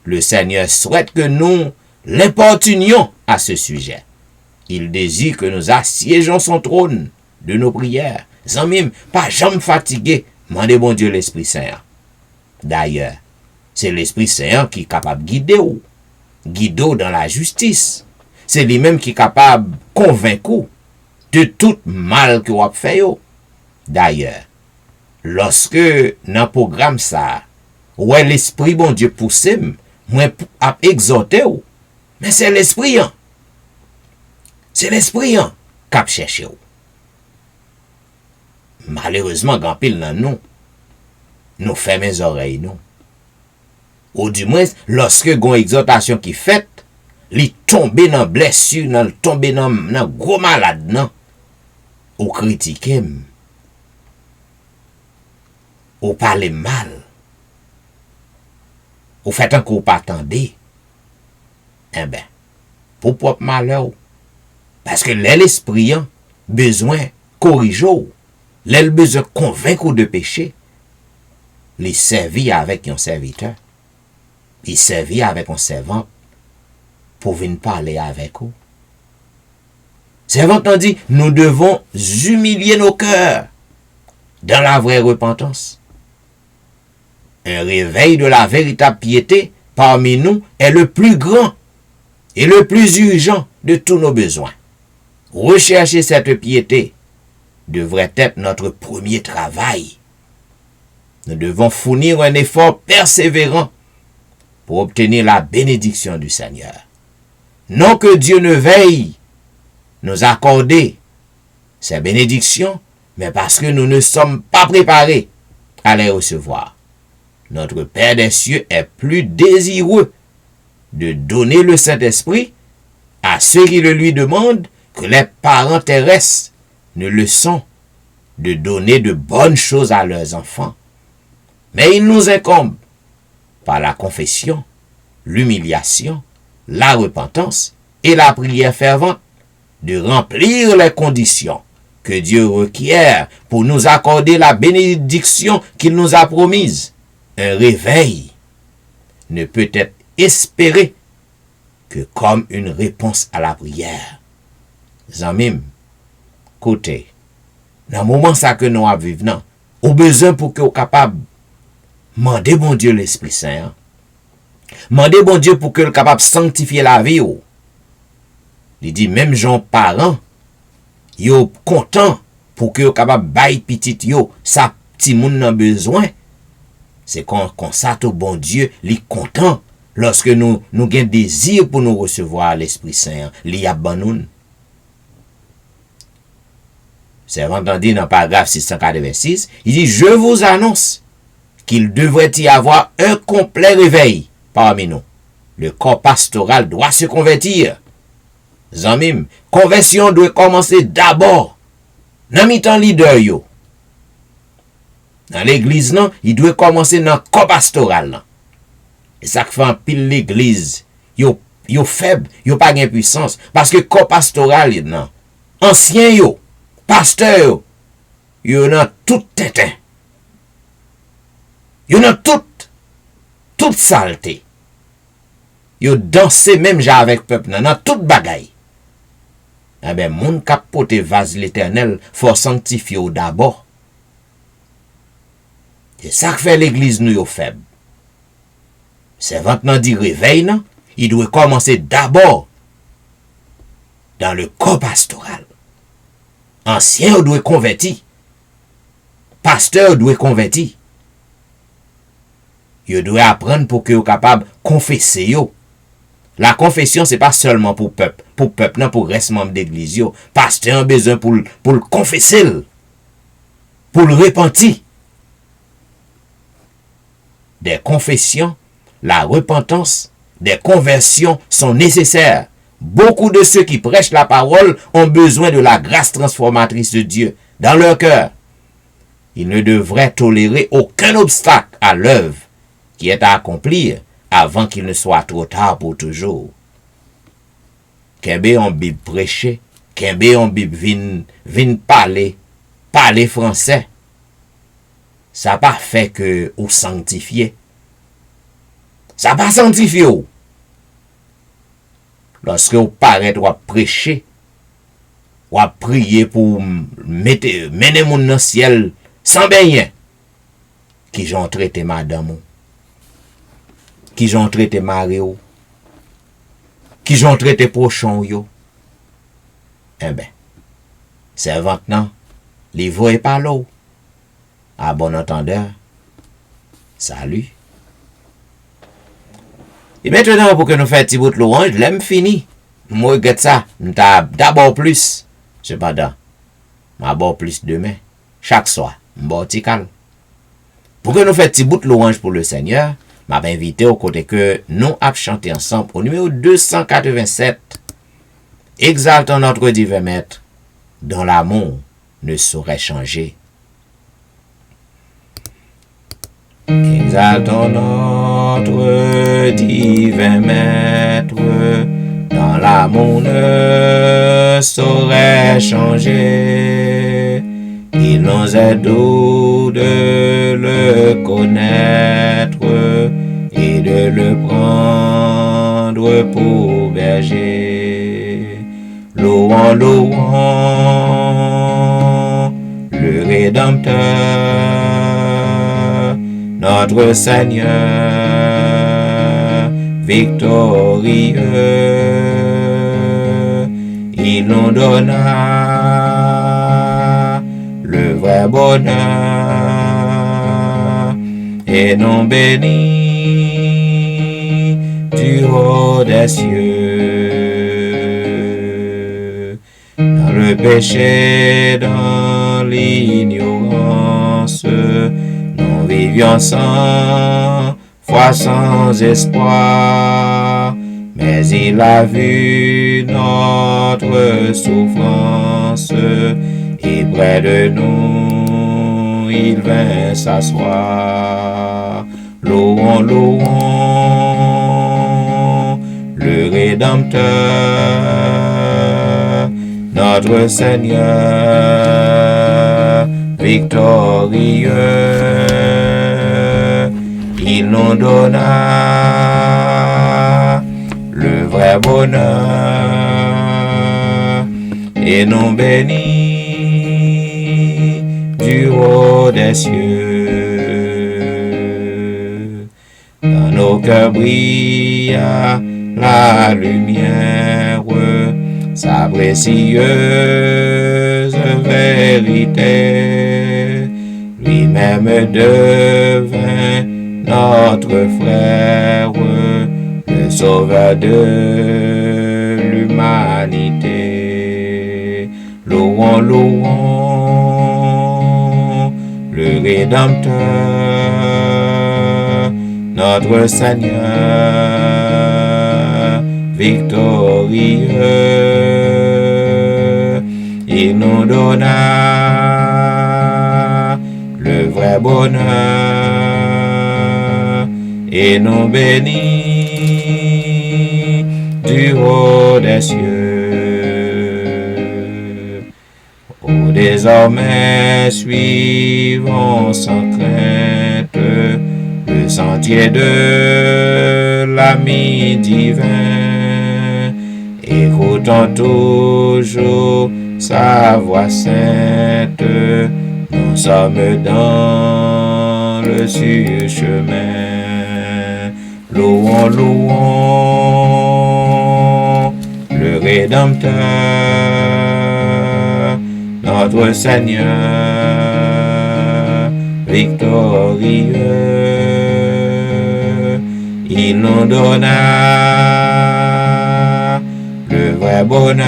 Le Seigneur souhaite que nous l'importunions à ce sujet. Il désire que nous assiégeons son trône de nos prières, sans même pas jamais fatigué, mandez bon Dieu l'Esprit Saint. D'ailleurs, c'est l'Esprit Saint qui est capable de guider dans la justice. C'est lui-même qui est capable de convaincre de tout mal que vous avez fait. D'ailleurs, lorsque dans le programme ça, ouais l'Esprit bon Dieu pousse, moi a exhorté, mais c'est l'Esprit. C'est l'Esprit qui a cherché. Malheureusement, quand pile dans nous fermons les oreilles, non. Ou du moins, lorsque une exhortation qui fait, li tombe dans blessure, tombe dans gros malade, non. Ou critiquer, ou parler mal, ou fait encore pas attendre. Eh ben, pour propre malheur, parce que l'esprit a besoin corriger, l'elle besoin convaincre de péché, les servir avec un serviteur, il servir avec un servant pour venir parler avec eux. Servant a dit, nous devons humilier nos cœurs dans la vraie repentance. Un réveil de la véritable piété parmi nous est le plus grand et le plus urgent de tous nos besoins. Rechercher cette piété devrait être notre premier travail. Nous devons fournir un effort persévérant pour obtenir la bénédiction du Seigneur. Non que Dieu ne veille nous accorder ces bénédictions, mais parce que nous ne sommes pas préparés à les recevoir. Notre Père des cieux est plus désireux de donner le Saint-Esprit à ceux qui le lui demandent que les parents terrestres ne le sont de donner de bonnes choses à leurs enfants. Mais il nous incombe, par la confession, l'humiliation, la repentance et la prière fervente, de remplir les conditions que Dieu requiert pour nous accorder la bénédiction qu'il nous a promise. Un réveil ne peut être espéré que comme une réponse à la prière. Zanmim, côté, dans le moment ça que nous vivons, au besoin pour que nous capable demander bon Dieu l'Esprit Saint. Demander bon Dieu pour que nous capable sanctifier la vie. Il dit même gens parents, yo content pour que vous capable bailler petit yo, ça petit moun nan besoin. C'est quand ça tout bon Dieu, li content lorsque nous gain désir pour nous recevoir l'Esprit Saint, li a banoun. C'est entendu dans le paragraphe 686, il dit je vous annonce qu'il devrait y avoir un complet réveil parmi nous. Le corps pastoral doit se convertir. Zanmim, conversion doit commencer d'abord dans mi-temps leader yo. Dans l'église non, il doit commencer dans le corps pastoral non. Et ça fait un pile l'église, yo faible, yo pas gain puissance parce que corps pastoral non. Ancien yo, pasteur yo nan tout tintin. Yo nan toute saleté. Yo danser même avec peuple nan toute bagaille. Eh ben, moun kap pote vase l'éternel, faut sanctifier d'abord. C'est ça que fait l'église nous yo faible. C'est maintenant dit réveil, non? Il doit commencer d'abord dans le corps pastoral. Ancien doit converti. Pasteur doit converti. Yo doit apprendre pour que yo capable confesser yo. La confession, c'est pas seulement pour peuple. Pour peuple, non, pour reste membre d'église. Pasteur a besoin pour le confesser. Pour le repentir. Des confessions, la repentance, des conversions sont nécessaires. Beaucoup de ceux qui prêchent la parole ont besoin de la grâce transformatrice de Dieu dans leur cœur. Ils ne devraient tolérer aucun obstacle à l'œuvre qui est à accomplir avant qu'il ne soit trop tard pour toujours. Kembe en Bible prêcher, Kembe en Bible vin parler français. Ça pas fait que ou sanctifier. Ça pas sanctifier ou. Lorsque vous paraît ou prêcher, ou prier pour mener mon dans ciel sans bien, qui j'ont traité madame, qui j'ont traité Mario, qui j'ont traité prochain yo. Eh ben, c'est maintenant, les voix pas l'eau. À bon entendeur, salut. Et maintenant, pour que nous fassions petit bout de louange, l'aime fini. Moi, regarde ça, d'abord plus. Cependant, d'abord plus demain. Chaque soir, m'bortical. Pour que nous fassions petit bout de louange pour le Seigneur, m'a invité au côté que nous avons chanté ensemble au numéro 287. Exaltons notre divin maître, dont l'amour ne saurait changer. Exaltons notre divin maître, dont l'amour ne saurait changer. Il nous est doux de le connaître et de le prendre pour berger. Louons, louons le Rédempteur, notre Seigneur victorieux. Il nous donna le vrai bonheur et nous bénit du haut des cieux. Dans le péché, dans l'ignorance, nous vivions sans foi, sans espoir, mais il a vu notre souffrance, et près de nous, il vint s'asseoir. Louons, louons le Rédempteur, notre Seigneur victorieux. Il nous donna le vrai bonheur et nous bénit du haut des cieux. Dans nos cœurs brilla la lumière, sa précieuse vérité. Lui-même devint notre frère, le sauveur de l'humanité. Louons, louons le Rédempteur, notre Seigneur victorieux. Il nous donna le vrai bonheur et nous bénit du haut des cieux. Oh, désormais suivons sans crainte le sentier de l'ami divin, écoutons toujours sa voix sainte. Nous sommes dans le sûr chemin. Louons, louons le Rédempteur, notre Seigneur victorieux. Il nous donna le vrai bonheur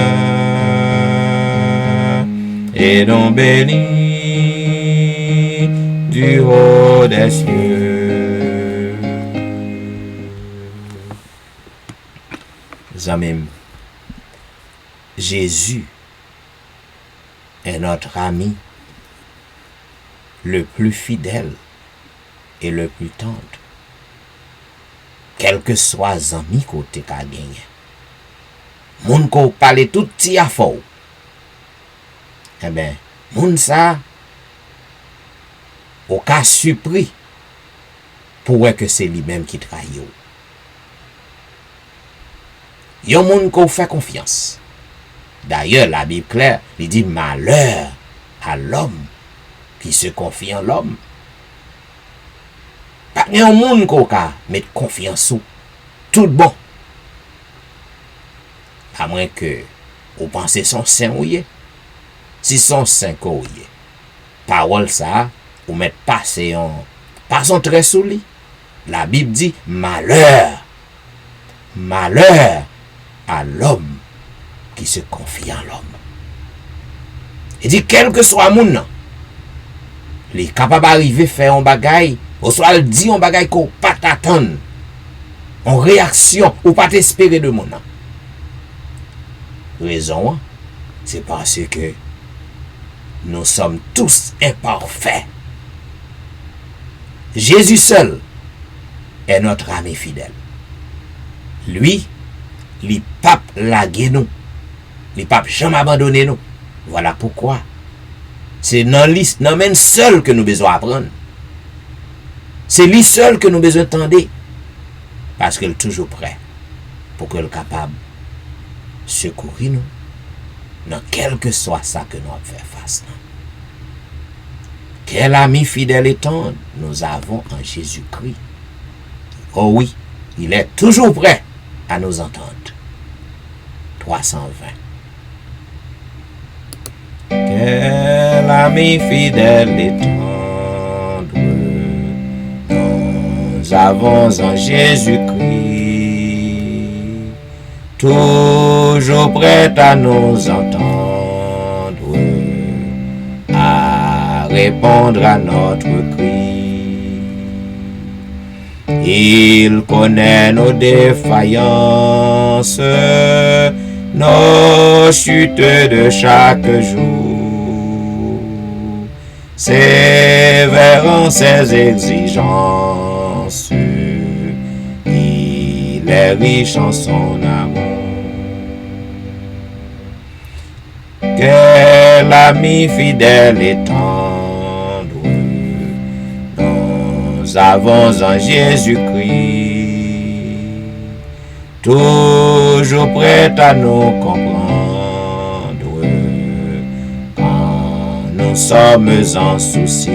et nous bénit du haut des cieux. Amis, Jésus est notre ami le plus fidèle et le plus tendre. Quel que soit les amis côté qu'a gagné. Moun ko parle tout ti a faux. Eh ben, moun ça au cas surpris pour que c'est lui-même qui trahit. Yon moun ko fait confiance. D'ailleurs, la Bible claire, il dit malheur à l'homme qui se confie en l'homme. Pas yon moun ko ka mettre confiance ou tout bon. À moins que vous pensez son saint ou yé. Si son saint ou yé. Parole ça, ou mettre passer en passons très sous lui. La Bible dit malheur. Malheur à l'homme qui se confie en l'homme. Il dit quel que soit moun, il est capable d'arriver faire un bagay, ou soit il dit un bagay qu'on pas t'attendre. En réaction ou pas t'espérer de moun. Raison, c'est parce que nous sommes tous imparfaits. Jésus seul est notre ami fidèle. Lui, il pape laguer nous. Il pape jamais abandonner nous. Voilà pourquoi. C'est dans lui seul que nous besoin apprendre. C'est lui seul que nous besoin tendre. Parce qu'il est toujours prêt pour qu'il soit capable secourir nous dans quel que soit ça que nous avons fait face. Quel ami fidèle et tendre nous avons en Jésus-Christ. Oh oui, il est toujours prêt à nous entendre. 320. Quel ami fidèle et tendre nous avons en Jésus-Christ. Toujours prêt à nous entendre, à répondre à notre cri. Il connaît nos défaillances, nos chutes de chaque jour. Sévère ses exigences, il est riche en son amour. Quel ami fidèle et tendre nous avons en Jésus-Christ, toujours prêt à nous comprendre quand nous sommes en souci.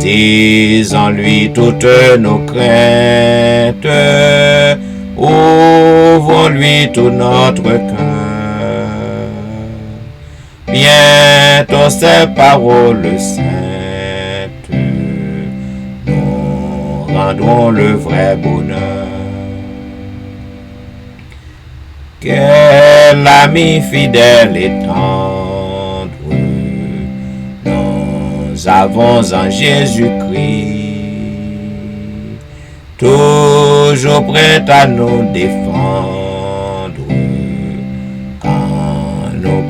Disons-lui toutes nos craintes, ouvrons-lui tout notre cœur. Bientôt ces paroles saintes nous rendront le vrai bonheur. Quel ami fidèle et tendre nous avons en Jésus-Christ, toujours prêt à nous défendre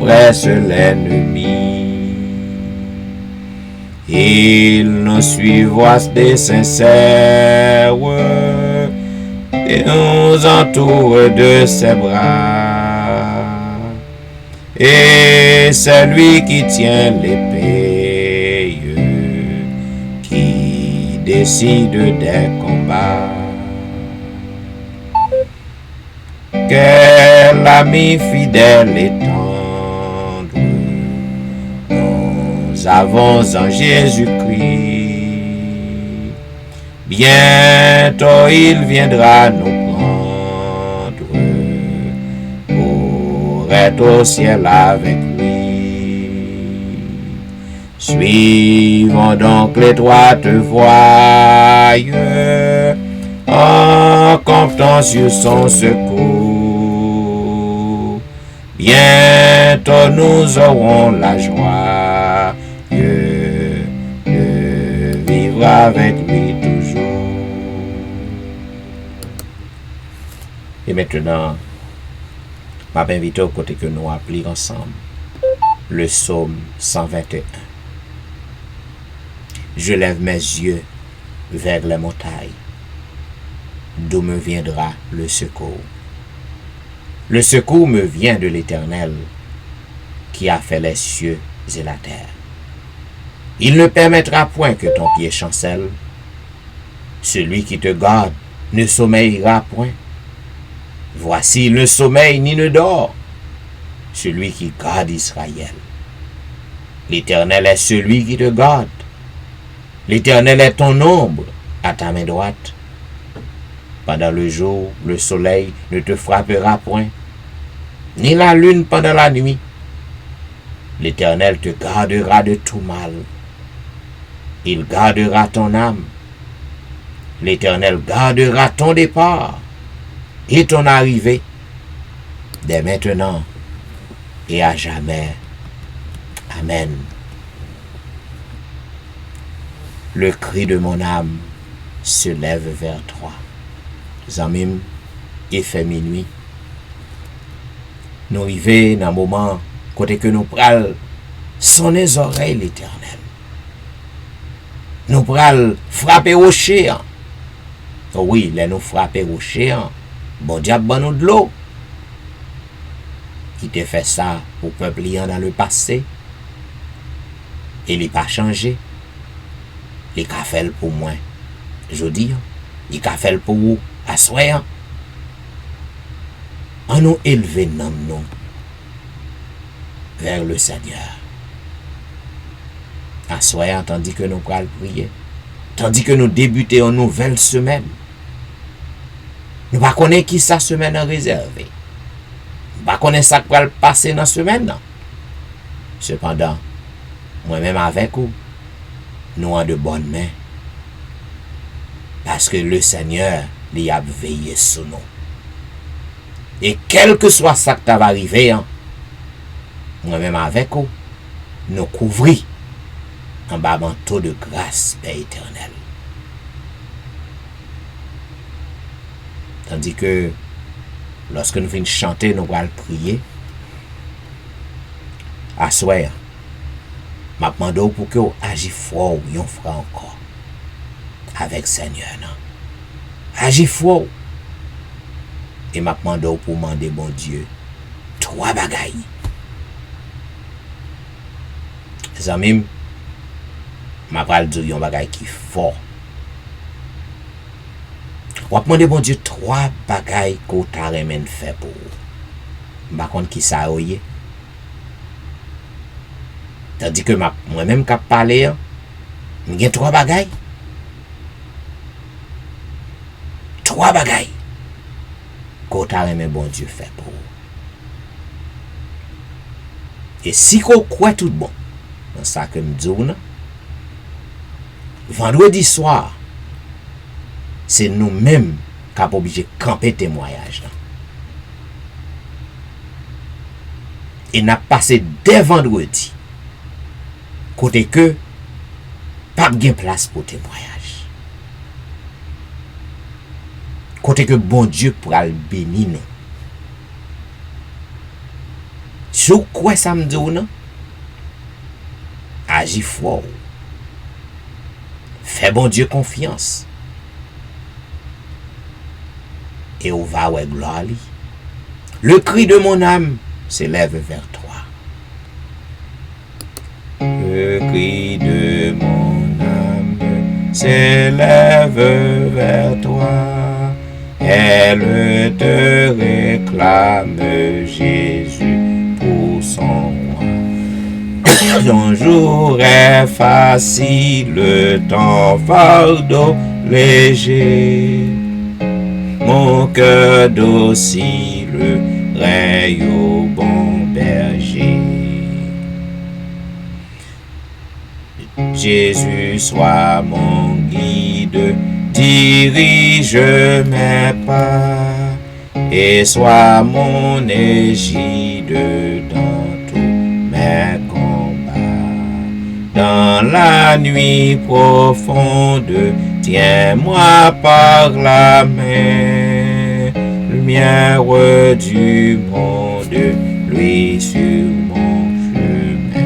presse l'ennemi. Il nous suivra des sincères et nous entoure de ses bras. Et c'est lui qui tient l'épée, qui décide des combats. Quel ami fidèle et tendre nous avons en Jésus-Christ. Bientôt il viendra nous prendre pour être au ciel avec lui. Suivons donc l'étroite voie en comptant sur son secours. Bientôt nous aurons la joie de vivre avec lui toujours. Et maintenant, je m'invite au côté que nous appelons ensemble le psaume 121. Je lève mes yeux vers les montagnes, d'où me viendra le secours. Le secours me vient de l'Éternel, qui a fait les cieux et la terre. Il ne permettra point que ton pied chancelle. Celui qui te garde ne sommeillera point. Voici, il ne sommeille ni ne dort, celui qui garde Israël. L'Éternel est celui qui te garde. L'Éternel est ton ombre à ta main droite. Pendant le jour, le soleil ne te frappera point, ni la lune pendant la nuit. L'Éternel te gardera de tout mal. Il gardera ton âme. L'Éternel gardera ton départ et ton arrivée, dès maintenant et à jamais. Amen. Le cri de mon âme se lève vers toi. Zamim, il fait minuit. Nous arrivons dans un moment côté que nous pral sonner les oreilles l'Éternel. Nous pral frapper au chien. Oh oui, là nous frapper au chien. Bon diable, bon nous de l'eau. Qui te fait ça au peuple dans le passé. Et il n'a pas changé. Il a fait pour moi. Je dis, il a fait pour vous. Assoyant. En nous élever nous vers le Seigneur. Assoyant tandis que nous allons prier. Tandis que nous débutons une nouvelle semaine. Nous ne connaissons pas qui sa semaine est réservée. Nous ne connaissons pas ce qui va passer dans la semaine. Cependant, moi-même avec vous, nous avons de bonnes mains. Parce que le Seigneur lui a veillé sur nous. Et quel que soit ça qui va arriver, moi-même avec vous, nous couvrir en bas manteau de grâce, Père éternel. Tandis que lorsque nous finissons chanter, nous allons prier. À soir, m'a demandé pour que vous agissez fort, yon fera encore. Avec Seigneur, non? Agissez fort. Et m'a demandé pour demander, bon Dieu, 3 bagailles. Les amis, m'a pral dire yon bagay qui fort. Ou a demandé, bon Dieu, 3 bagailles qu'on t'a remen fait pour vous. M'a contre qui ça oye. Tandis que moi-même qui parle, j'ai 3 bagailles. 3 bagailles. Qu'on t'a remen bon Dieu fait pour vous. Et si qu'on croit tout bon, dans ça que me dis, vendredi soir, c'est nous-mêmes qui sommes obligés de camper témoignage. Et n'a passé dès vendredi, côté que, pas de place pour témoignage. Côté que bon Dieu pourra le bénir nous. Sur quoi ça me dit ou non? Agis fort. Fais bon Dieu confiance. Et on va ouais gloire. Le cri de mon âme s'élève vers toi. Le cri de mon âme s'élève vers toi. Elle te réclame, Jésus, pour son roi. Ton jour est facile, ton fardeau léger. Mon cœur docile raye au bon berger. Jésus soit mon guide, dirige mes pas, et sois mon égide dans tous mes combats. Dans la nuit profonde, tiens-moi par la main, lumière du monde, lui sur mon chemin.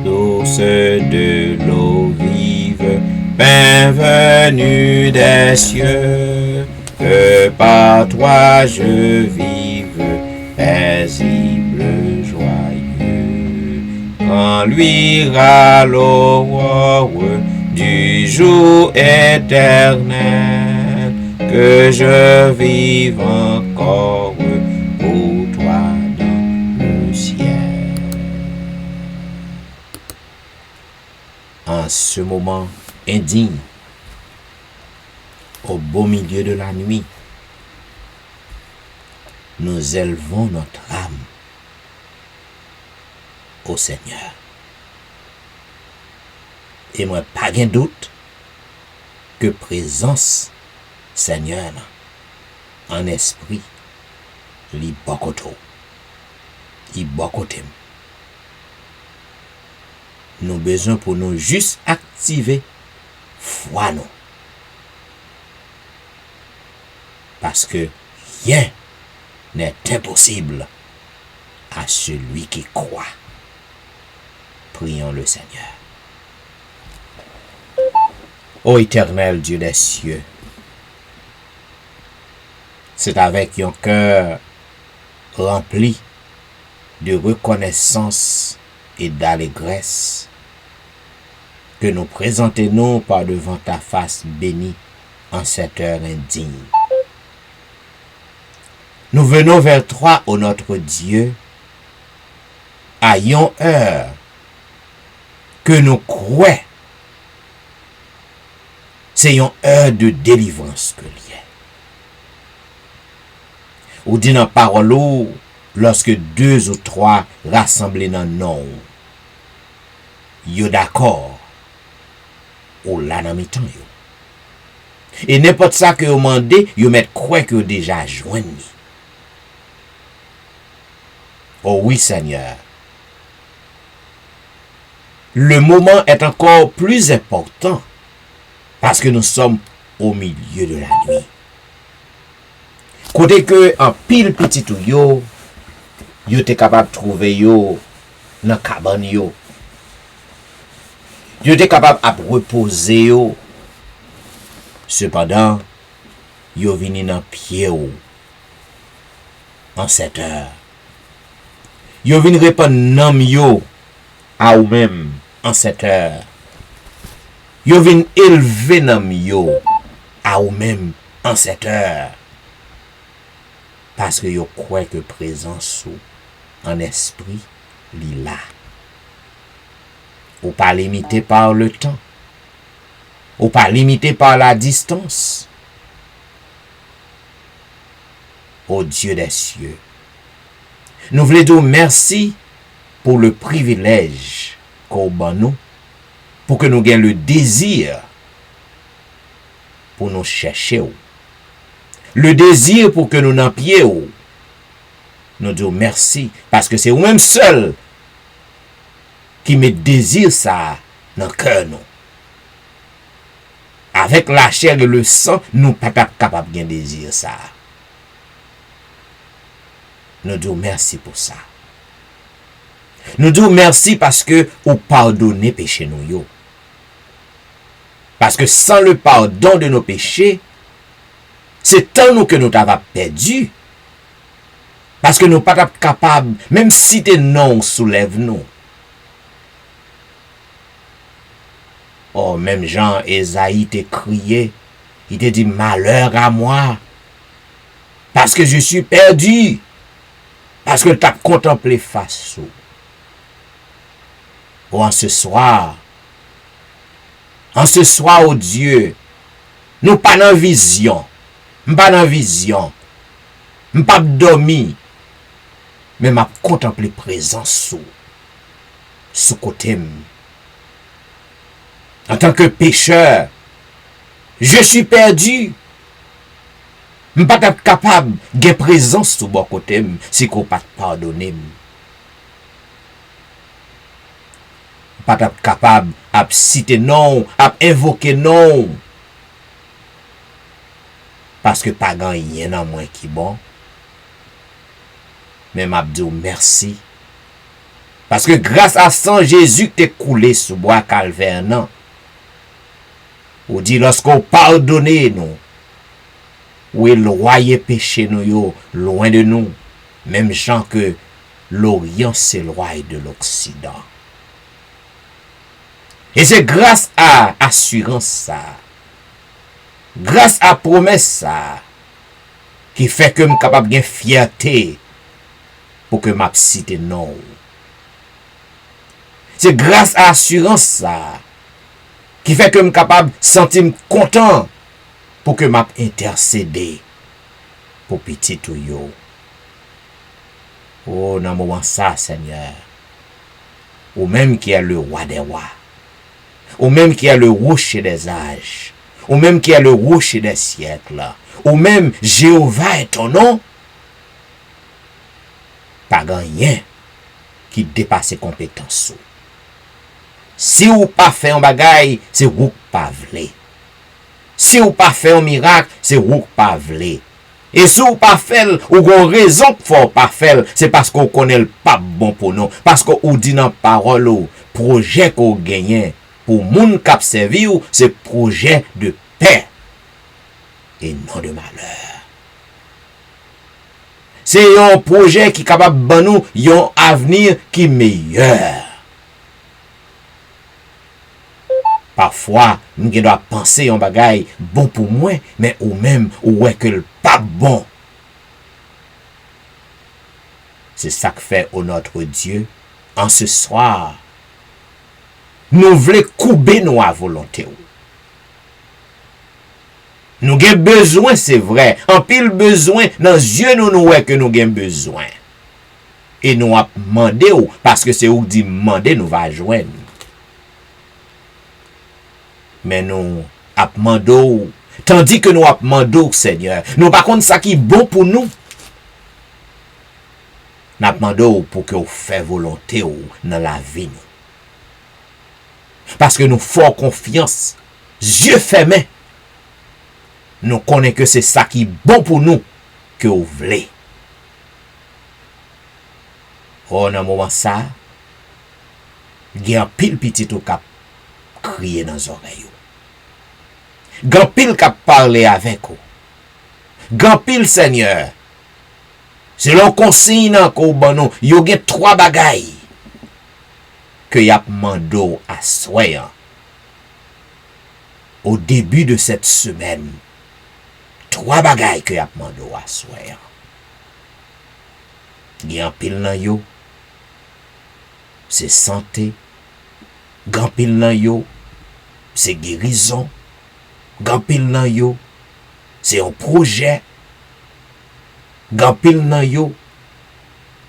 Source de l'eau vive, bienvenue des cieux, que par toi je vive, paisible, joyeux. Quand luira l'aurore du jour éternel, que je vive encore pour toi dans le ciel. En ce moment indigne, au beau milieu de la nuit, nous élevons notre âme au Seigneur. Et moi, pas de doute que présence Seigneur en esprit, li bokoto, li bokotem. Nous besoin pour nous juste activer foi nous. Parce que rien n'est impossible à celui qui croit. Prions le Seigneur. Ô éternel Dieu des cieux, c'est avec un cœur rempli de reconnaissance et d'allégresse que nous présentons par devant ta face bénie en cette heure indigne. Nous venons vers toi, ô notre Dieu, à une heure que nous croyons. C'est une heure de délivrance que l'y est. Ou dit dans parole, lorsque 2 ou 3 rassemblés dans nom, yo d'accord, ou là dans mi-temps yo. Et n'importe ça que vous demandez, vous mettez quoi que vous déjà joigné. Oh oui, Seigneur. Le moment est encore plus important parce que nous sommes au milieu de la nuit. Côté que en pile petit ou yo t'es capable de trouver yo dans cabane yo. Yo t'es capable de reposer yo. Cependant, yo vini dans pied ou en 7 heures. Yo vini répondre nom yo à ou même en 7 heures. Yo vini élever nom yo à ou même en 7 heures. Parce que yo croit que présence en esprit li là. Ou pas limité par le temps. Ou pas limité par la distance. Ô Dieu des cieux, nous voulons dire merci pour le privilège qu'on ban nous, pour que nous ayons le désir pour nous chercher. Le désir pour que nous n'en pied. Nous disons merci parce que c'est vous-même seul qui met désir ça dans le cœur nous. Avec la chair et le sang, nous pas capables de désir ça. Nous disons merci pour ça. Nous disons merci parce que vous pardonnez péché nous yo. Parce que sans le pardon de nos péchés, c'est tant nous que nous t'avons perdu. Parce que nous pas capables, même si tes noms soulèvent nous. Oh, même Jean Esaïe t'a crié. Il t'a dit malheur à moi. Parce que je suis perdu. Parce que tu as contemplé face. Oh, en ce soir, oh Dieu, nous pas dans vision. Pas dans vision. Pas dormi. Mais m'a contemplé présence sous côté. En tant que pécheur, je suis perdu. Je ne suis pas capable de présence sous mon côté si je ne pas pardonner. Je ne suis pas capable de citer non, d'invoquer non. Parce que pas grand rien dans moi qui bon. Mais je dis merci. Parce que grâce à sang Jésus qui t'est coulé sous bois calvaire non. Ou dit lorsqu'on pardonne nous, ou éloigner péché nous yo, loin de nous, même gens que l'Orient s'éloigne de l'Occident. Et c'est grâce à assurance ça, grâce à promesse ça, qui fait que je suis capable de fierté pour que ma cité non. C'est grâce à assurance ça, qui fait que je suis capable de sentir content pour que m'a intercédé pour petit ou yo. Oh, dans moment ça, Seigneur. Ou même qui est le roi des rois. Ou même qui est le rocher des âges. Ou même qui est le rocher des siècles. Ou même Jéhovah est ton nom. Pas rien qui dépasse compétences. Si ou pas fait un bagay, c'est ou pas vle. Si ou pas fait un miracle, c'est ou pas vle. Et si ou pas fait, ou gon raison pour pas faire, c'est parce qu'on connaît le pas bon pour nous. Parce qu'on dit dans parole, projet qu'on gagne pour moun k'ap servi ou, c'est projet de paix et non de malheur. C'est un projet qui est capable de nous un avenir qui est meilleur. Parfois, nous devons penser un bagay bon pour moi, mais ou même ou est que le pas bon. C'est ça que fait au notre Dieu en ce soir. Nous voulons couper nous à volonté. Nous avons besoin, c'est vrai. En pile besoin, dans les yeux nous est que nous avons besoin. Et nous avons demandé, parce que c'est où dit demander, nous va joindre. Mais nous avons demandé, tandis que nous avons demandé, Seigneur, nous par contre ça qui est bon pour nous. N'a demandé pour que vous fassiez volonté dans la vie. Parce que nous faisons confiance, yeux fermés. Nous connaissons que c'est ça qui est bon pour nous que vous voulez. Oh, dans un moment ça, il y a un pile petit qui a crié dans les oreilles. Il y a un pile qui a parlé avec vous. Il y a un pile Seigneur. Selon consigne qu'on bon il y a 3 bagailles que y a demandé à soir au début de cette semaine. 3 bagailles que y a demandé à soir. Il y a un pile dans yo, c'est santé. Grand pile dans yo, c'est guérison. Grand pile dans yo, c'est un projet. Grand pile nan yo,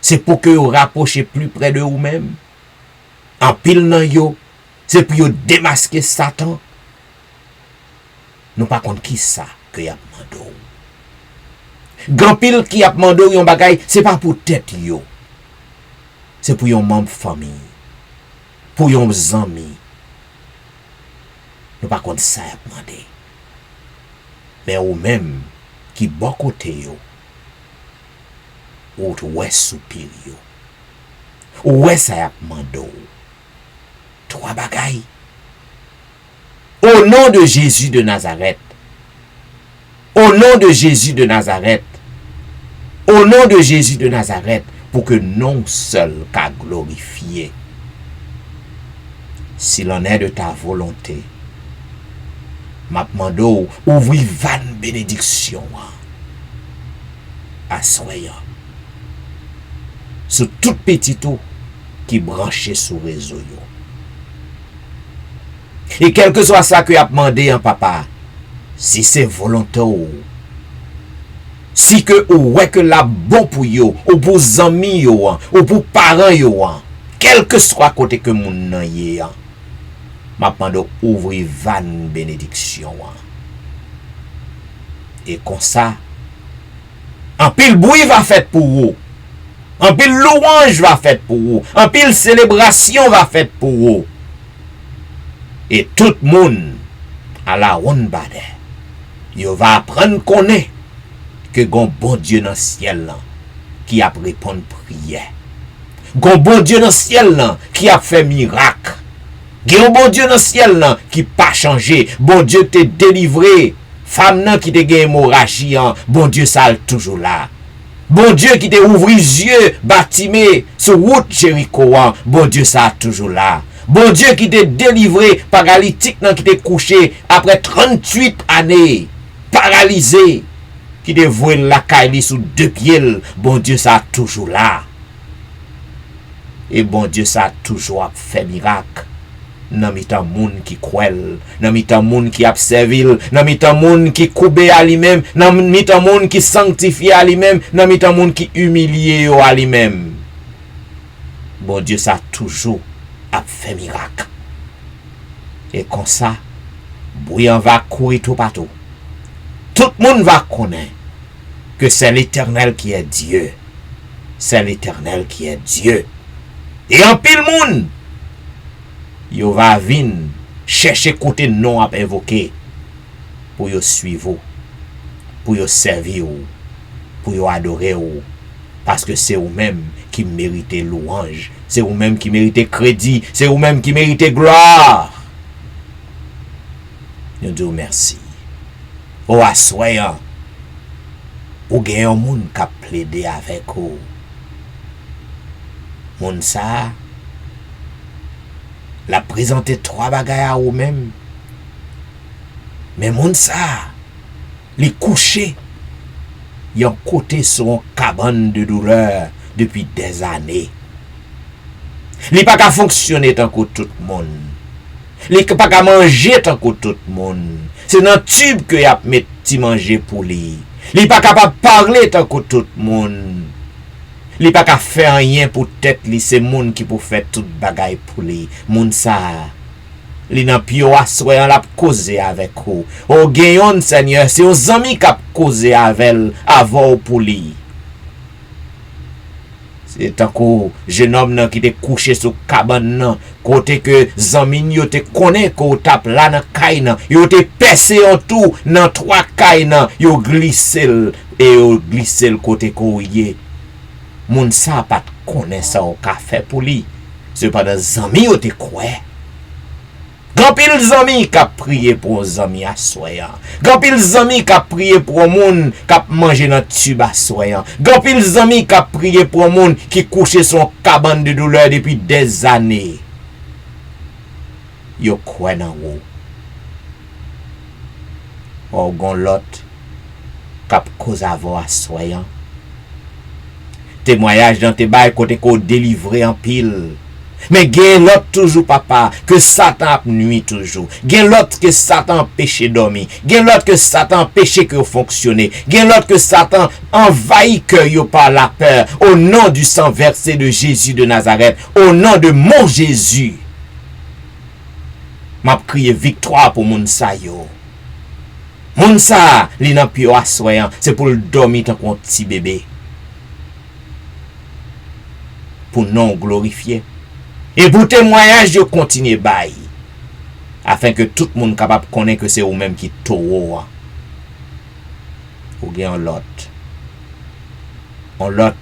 c'est pour que vous rapprochez plus près de vous-même. En pile nan yo, c'est pour vous démasquer Satan. Nous pas contre qui ça que y a demandé. Grand pile qui a demandé yon bagay, c'est pas pour tête yo. C'est pour yon membre famille. Pour yon zami. Nous pas contre ça y a demandé. Mais ou même qui bon côté yo. Ou ouais soupir yo. Ou ouais ça y a demandé. 3 bagailles. Au nom de Jésus de Nazareth. Au nom de Jésus de Nazareth. Au nom de Jésus de Nazareth. Pour que non seul qu'à glorifier. S'il en est de ta volonté. M'a demandé ouvrir vanne bénédiction. À soyant. Sur tout petit tout qui branché sur le réseau. Et quel que soit ça que y a demandé en papa, si c'est volontaire, si que ou ouais que la bon pour yo, ou pour amis yo, ou pour parents yo, quel que soit côté que moun nan yé, m'a demandé ouvrir vanne bénédiction. Et comme ça, un pile bruit va fait pour vous. Un pile louange va fait pour vous. Un pile célébration va fait pour vous. Et tout le monde à la ronde bade, il va apprendre connaître que gon bon Dieu dans le ciel là, qui a répondre prière. Gon bon Dieu dans le ciel là, qui a fait miracle. Gon bon Dieu dans le ciel là, qui pas changé. Bon Dieu t'a délivré. Femme nan qui te gen hémorragie, bon Dieu ça toujours là. Bon Dieu qui te ouvre les yeux, bâtimé sur route Jéricho, bon Dieu ça toujours là. Bon Dieu qui te délivré, paralytique qui te couché après 38 années, paralysé, qui te voué la caille sous 2 pieds, bon Dieu ça toujours là. Et bon Dieu ça toujours fait miracle. Nan mitan moun qui kwel, nan mitan moun qui observil, nan mitan moun qui koube à lui-même, nan mitan moun qui sanctifie à lui-même, nan mitan moun qui humilie à lui-même. Bon Dieu ça toujours a fait miracle. Et comme ça, bouillant va courir tout partout. Tout le monde va connaître que c'est l'Éternel qui est Dieu. C'est l'Éternel qui est Dieu. Et en pile monde, yo va venir chercher côté non à invoquer pour yo suivre, pour yo servir, pour yo adorer, parce que c'est vous-même qui méritez louange, c'est vous-même qui méritez crédit, c'est vous-même qui méritez gloire. Nous disons merci. Ou assoyant, ou gagne un monde qui a plaidé avec vous. Moun ça, la présenter 3 bagailles à vous-même. Mais moun ça, les coucher, yon côté sur un cabane de douleur depuis des années. Li pas qu'à fonctionner tant que tout le monde. Li pas qu'à manger tant que tout le monde. C'est dans tube que y a met ti manger pour lui. Li pas capable parler tant que tout le monde. Li pas qu'à faire rien pour tête li, c'est moun qui pour faire toute bagaille pour lui. Moun ça, li nan pio assoyan la causer avec ou. Ou genyon Seigneur, c'est un ami qui a causé avec avant pour lui. c'est tant que jeune homme nan qui était couché sur cabane nan, côté que zamin yo te connaît ko tap là dans kay nan, yo te percé en tout dans 3 kay nan, yo glissé et yo glissé le côté ko yé. Moun sa pas connaît ça au café pour lui. C'est pas dans zamin yo te croit. Grand pile zami qui a prié pour zami assoyant. Grand pile zami qui a prié pour moun qui a mangé dans tube assoyant. Grand pile zami qui a prié pour moun qui couché son cabane de douleur depuis des années. Yo quoi dans ou. Ou gon lot qui a cause avant assoyant. Témoignage dans tes bails côté ko délivré en pile. Mais gen l'autre toujours papa que Satan a nuit toujours. Gen l'autre que Satan empêche dormir. Gen l'autre que Satan empêche que fonctionner. Gen l'autre que Satan envahit que yo par la peur. Au nom du sang versé de Jésus de Nazareth, au nom de mon Jésus. M'a crié victoire pour moun sa yo. Moun sa li nan pio assoyant, c'est pour le dormir tant qu'on petit bébé. Pour non glorifier. Et pour témoignage, je continue bail. Afin que tout le monde capable de connaître que c'est vous-même qui toro. Ou bien l'autre. On l'autre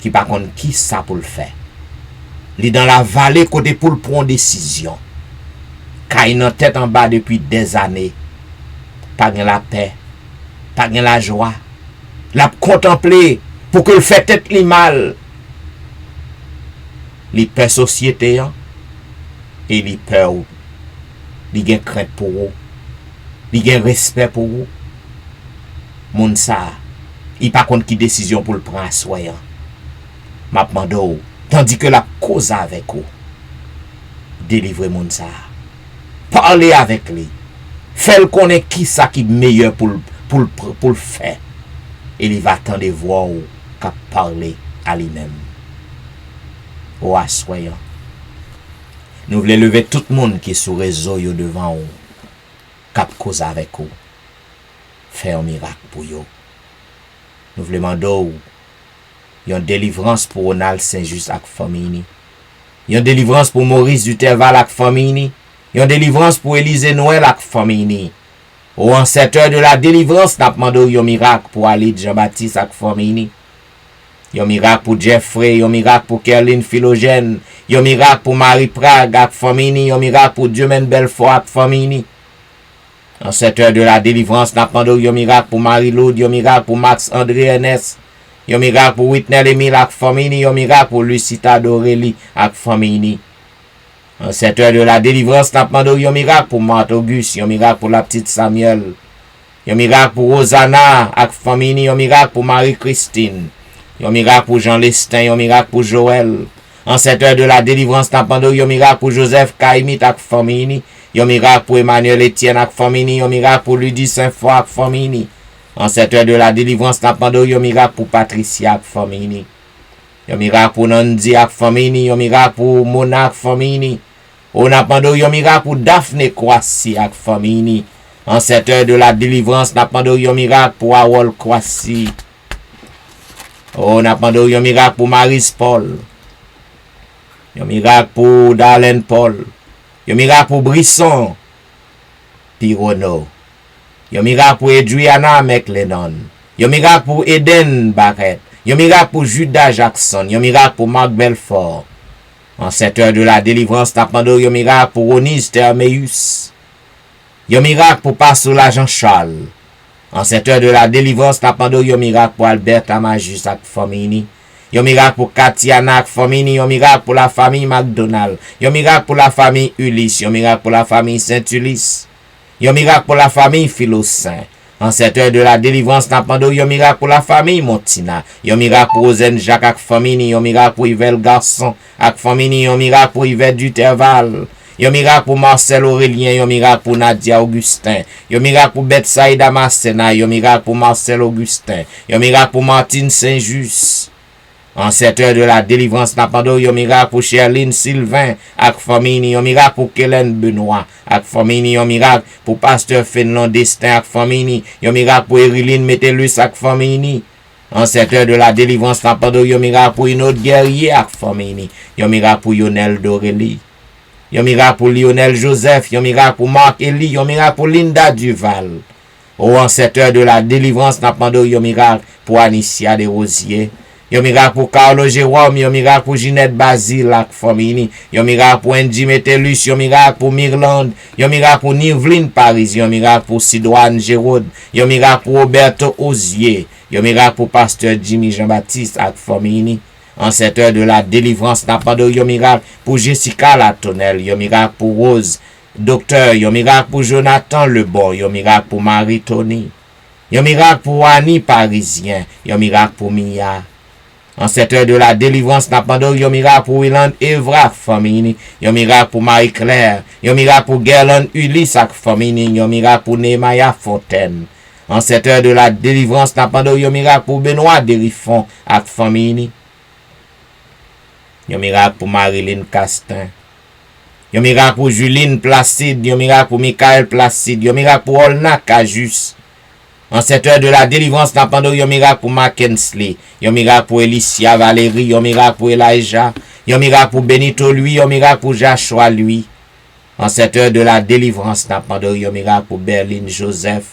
qui par contre qui ça pour le faire. Li dans la vallée côté pour le prendre décision. Kay nan tête en bas depuis des années. Pas gen la paix. Pas gen la joie. La contempler pour que le fait tête li mal. Li peur société et li peur li gen crainte pour vous, li gen respect pour vous. Moun sa, il pas compte qui décision pour le prendre soyant. M'a mando, tandis que la cause avec vous. Délivrer moun sa. Parler avec lui. Faire connaître qui ça qui meilleur pour le faire. Et il va attendre voir ou qu'à parler à lui-même. Ou assoyant. Nous voulons lever tout le monde qui est sur réseau yo devant ou. Cap cause avec ou. Faire un miracle pour yo. Nous voulons demander yon délivrance pour Ronald Saint-Just ak famille. Yon délivrance pour Maurice Duterval ak famille. Yon délivrance pour Élisée Noël ak famille. Ou en 7 heures de la délivrance, n'a demandé yon miracle pour Ali Jean-Baptiste ak famille. Yon miracle pour Jeffrey, yon miracle pour Kerline Philogène, yon miracle pour Marie Prague ak famille, yon miracle pour Dieumen Belfort ak famille. En 7 heures de la délivrance, n'a demandé yon miracle pour Marie-Laude, yon miracle pour Max André Ernest, yon miracle pour Whitney Emile ak famille, yon miracle pour Lucita Dorelli ak famille. En 7 heures de la délivrance, n'a demandé yon miracle pour Marthe Auguste, yon miracle pour la petite Samuel, yon miracle pour Rosanna ak famille, yon miracle pour Marie-Christine. Yon miracle pour Jean Lestin, yon miracle pour Joël. En 7 heures de la délivrance, n'apprendre yon miracle pour Joseph Kaimit ak famille. Yon miracle pour Emmanuel Etienne ak famille. Yon miracle pour Ludie Saint-Foy ak famille. En 7 heures de la délivrance, n'apprendre yon miracle pour Patricia ak famille. Yon miracle pour Nandi ak famille. Yon miracle pour Mona ak famille. On apprendre yon miracle pour Daphne Kwasi ak famille. En 7 heures de la délivrance, n'apprendre yon miracle pour Awol Kwasi. On a demandé un miracle pour Maris Paul. Un miracle pour Darlene Paul. Un miracle pour Brisson Pirono. Un miracle pour Adriana McLennan. Un miracle pour Eden Barrett. Un miracle pour Judas Jackson. Un miracle pour Marc Belfort. En 7 heures de la délivrance, t'as demandé un miracle pour Onise Termeus. Un miracle pour Pastor Jean Charles. En 7 heures de la délivrance, n'a pas de miracle pour Albert Amajus ak famille. Yon miracle pour Katiana ak famille. Yon miracle pour la famille McDonald. Yon miracle pour la famille Ulysse. Yon miracle pour la famille Saint-Ulysse. Yon miracle pour la famille Philosaint. En 7 heures de la délivrance, n'a pas de miracle pour la famille Montina. Yon miracle pour Rosen Jacques ak famille. Yon miracle pour Yvel Garçon ak famille. Yon miracle pour Yvette Duterval. Yon miracle pour Marcel Aurélien, yon miracle pour Nadia Augustin, yon miracle pour Betsaïda Massena, yon miracle pour Marcel Augustin, yon miracle pour Martine Saint-Just. En 7 heures de la délivrance, n'apprendre yon miracle pour Cherline Sylvain, ak famille, yon miracle pour Kellen Benoît, ak famille, yon miracle pour Pasteur Fenelon Destin, ak famille, yon miracle pour Eriline Metellus, ak famille. En cette heure de la délivrance, n'a pas de yon miracle pour une autre guerrier ak famille. Yon miracle pour Yonel Doreli. Yon miracle pour Lionel Joseph. Yon miracle pour Marc Eli. Yon miracle pour Linda Duval. En cette heure de la délivrance, n'a pas de yon miracle pour Anicia Desrosiers. Yon miracle pour Carlo Jérôme. Yon miracle pour Ginette Basile ak famille. Yon miracle pour Andy Metellus. Yon miracle pour Mirland. Yon miracle pour Nivline Paris. Yon miracle pour Sidoine Gérard. Yon miracle pour Roberto Ozier. Yon miracle pour Pasteur Jimmy Jean-Baptiste ak famille. En cette heure de la délivrance, n'a pas de yon miracle pour Jessica Latonel. Yon miracle pour Rose Docteur. Yon miracle pour Jonathan Lebon. Yon miracle pour Marie Tony. Yon miracle pour Annie Parisien. Yon miracle pour Mia. En cette heure de la délivrance, n'a pas de yon miracle pour Willand Evra famille. Yon miracle pour Marie-Claire. Yon miracle pour Gerland Ulysse ak famille. Yon miracle pour Nehemiah Fontaine. En cette heure de la délivrance, n'a pas de yon miracle pour Benoît Derifon ak famille. Yon miracle pour Marilyn Castin. Yon miracle pour Juline Placide. Yon miracle pour Michael Placide. Yon miracle pour Olna Cajus. En cette heure de la délivrance, n'a pas de yon miracle pour Mackensley. Yon miracle pour Elicia Valérie. Yon miracle pour Elijah. Yon miracle pour Benito lui. Yon miracle pour Joshua lui. En cette heure de la délivrance, n'a pas de yon miracle pour Berlin Joseph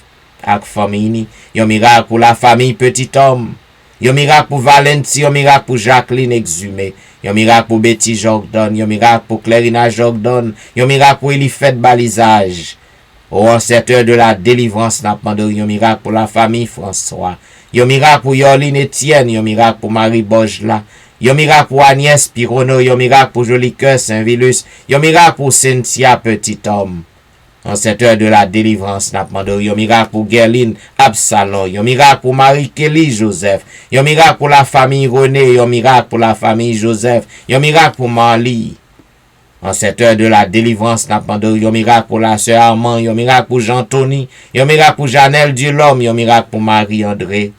ak famille. Yon miracle pour la famille Petit Homme. Yon miracle pour Valentie. Yon miracle pour Jacqueline Exhumé. Yon miracle pour Betty Jordan. Yon miracle pour Clarina Jordan. Yon miracle pour Elifet Balisage. En cette heure de la délivrance, n'a pas de yon miracle pour la famille François. Yon miracle pour Yoline Etienne. Yon miracle pour Marie Bojla. Yon miracle pour Agnès Pirono. Yon miracle pour Jolicoeur Saint-Vilus. Yon miracle pour Cynthia Petit Homme. En cette heure de la délivrance, n'a pas de yon miracle pour Gerline Absalon. Yon miracle pour Marie-Kelly Joseph. Yon miracle pour la famille René. Yon miracle pour la famille Joseph. Yon miracle pour Marly. En cette heure de la délivrance, n'a pas de yon miracle pour la sœur Armand. Yon miracle pour Jean-Tony. Yon miracle pour Janelle Dulhomme. Yon miracle pour Marie-André.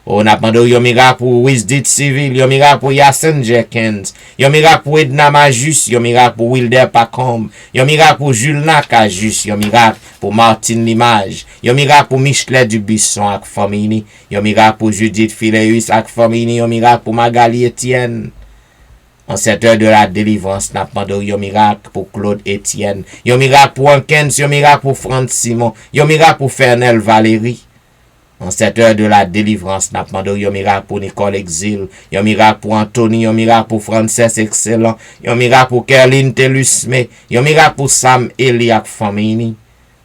N'a pas de yon miracle pour Wisdit Civil. Yon miracle pour Yassen Jenkins. Yon miracle pour Edna Majus. Yon miracle pour Wilder Pacombe. Yon miracle pour Jules Nakajus. Yon miracle pour Martine Limage. Yon miracle pour Michelet Dubisson ak famille. Yon miracle pour Judith Phileus ak famille. Yon miracle pour Magali Etienne. En cette heure de la délivrance, n'a pas de yon miracle pour Claude Etienne. Yon miracle pour Ankens. Yon miracle pour Franz Simon. Yon miracle pour Fernel Valérie. En cette heure de la délivrance, n'a pas de yon miracle pour Nicole Exil. Yon miracle pour Anthony. Yon miracle pour Frances Excellent. Yon miracle pour Kerline Telusme. Yon miracle pour Sam Eliak famille.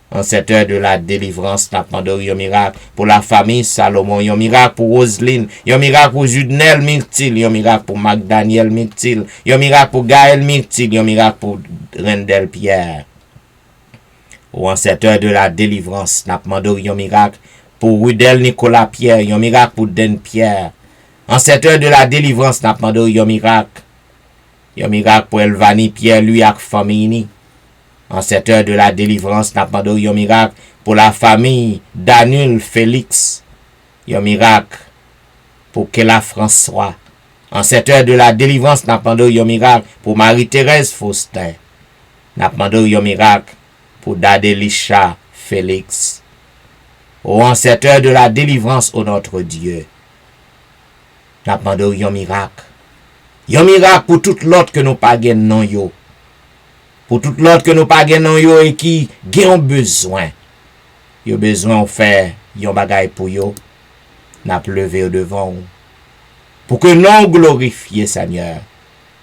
En cette heure de la délivrance, n'a pas de yon miracle pour la famille Salomon. Yon miracle pour Roselyne. Yon miracle pour Judnel Myrtil. Yon miracle pour Magdaniel Myrtil. Yon miracle pour Gaël Myrtil. Yon miracle pour Rendel Pierre. En cette heure de la délivrance, n'a pas de yon miracle pour Rudel Nicolas Pierre. Yon miracle pour Den Pierre. En cette heure de la délivrance, n'a pas de yon miracle. Yon miracle pour Elvani Pierre lui ak famille. En cette heure de la délivrance, n'a pas de yon miracle pour la famille Daniel Félix. Yon miracle pour Kela François. En cette heure de la délivrance, n'a pas de yon miracle pour Marie-Thérèse Faustin. N'a pas de yon miracle pour Dadelisha Félix. En cette heure de la délivrance, ô notre Dieu, n'a pas de yon miracle. Yon miracle pour tout l'autre que nous pas gen non yo. Pour tout l'autre que nous pas gen non yo et qui gen besoin. Yo besoin de faire yon bagay pour yo. N'a levé au devant. Pour que non glorifié Seigneur.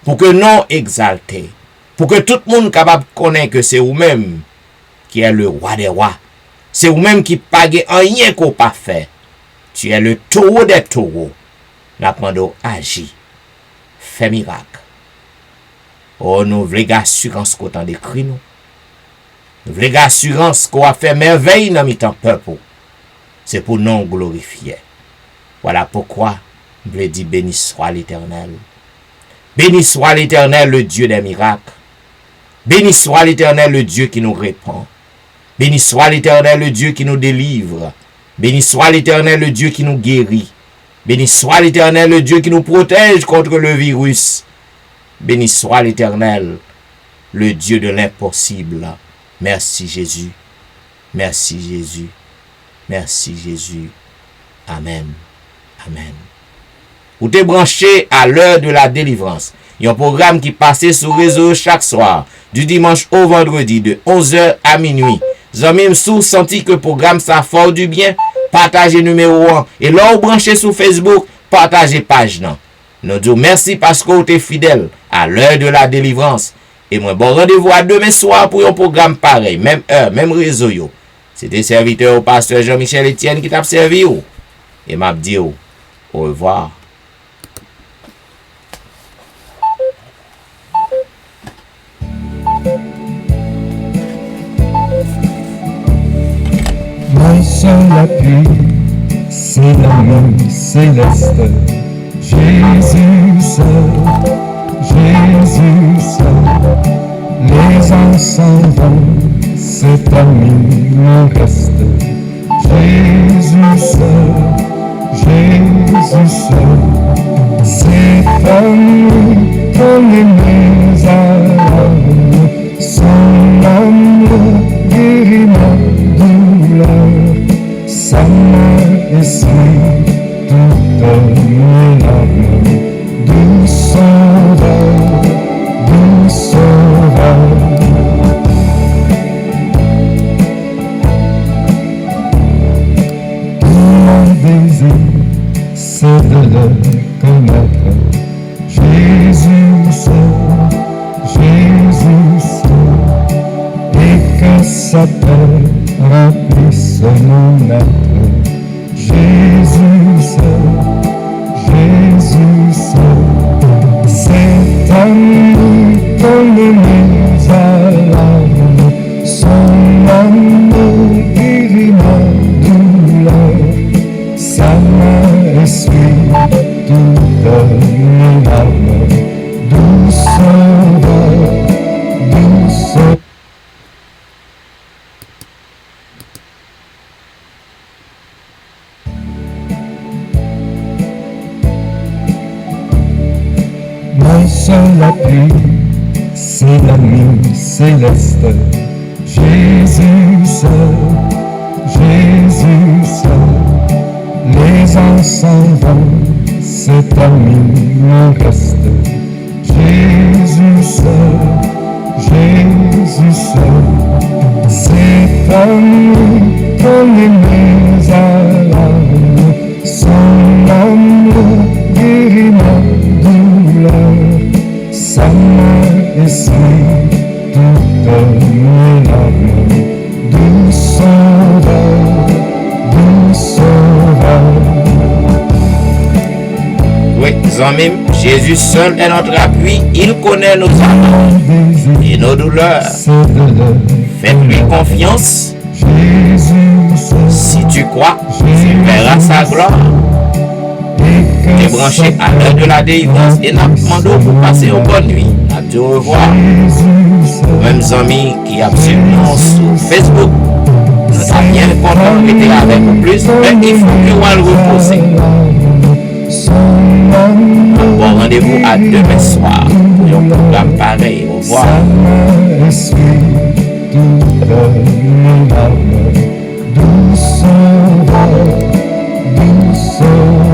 Pour que non exalté. Pour que tout le monde capable connaître que c'est vous-même qui est le roi des rois. C'est vous-même qui pague rien qu'on pas fait. Tu es le taureau des taureaux. N'a pas agi. Fait miracle. Oh, nous voulons assurance qu'on t'en décrit nous. Nous voulons assurance qu'on a fait merveille dans notre peuple. C'est pour nous glorifier. Voilà pourquoi je voulais dire béni soit l'Éternel. Béni soit l'Éternel, le Dieu des miracles. Béni soit l'Éternel, le Dieu qui nous répond. Béni soit l'Éternel, le Dieu qui nous délivre. Béni soit l'Éternel, le Dieu qui nous guérit. Béni soit l'Éternel, le Dieu qui nous protège contre le virus. Béni soit l'Éternel, le Dieu de l'impossible. Merci Jésus. Merci Jésus. Merci Jésus. Amen. Amen. Ou te branché à l'heure de la délivrance. Il y a un programme qui passait sur réseau chaque soir, du dimanche au vendredi, de 11h à minuit. Zami m'sou senti que le programme ça fort du bien, partagez numéro 1. Et là, vous branchez sur Facebook, partagez page non. Nous disons merci parce que vous êtes fidèle à l'heure de la délivrance. Et moi, bon rendez-vous à demain soir pour un programme pareil, même heure, même réseau yo. C'était serviteur au pasteur Jean-Michel Etienne qui t'a servi yo. Et m'a dit au revoir. Mon seul appui, c'est l'amour céleste. Jésus seul, Jésus seul. Les ans s'en vont, cet ami me reste. Jésus seul, Jésus seul. C'est amour comme mes âmes, son amour guérit ma douleur, sa main essuie toutes mes larmes. Doux sauveur, doux sauveur. Mon désir, c'est de le connaître. Jésus seul, Jésus seul. Et que sa paix remplisse mon être. Jésus seul, Jésus seul. C'est amour comme mes alarmes. Son amour guérit ma douleur. Sa main essuie toutes mes larmes. Doux sauveur, doux sauveur. Mon seul appui, c'est l'amour céleste. Jésus seul, Jésus seul. Les ans s'en vont, cet ami me reste. Jésus seul, Jésus seul. C'est amour comme mes alarmes. Son amour guérit ma douleur. Sa main essuie toutes mes larmes. Doux sauveur, doux sauveur. Oui, zami, Jésus seul est notre appui. Il connaît nos âmes et nos douleurs. Fais-lui confiance. Si tu crois, tu verras sa gloire. Tu es branché à l'heure de la délivrance et nous demandons pour passer une bonne nuit. À te revoir. Aux mêmes amis qui absolument sur Facebook. Nous sommes bien contents d'être avec vous plus, mais il faut que vous le reposer. Un bon rendez-vous à demain soir pour un programme pareil. Au revoir. Doux sauveur, doux sauveur.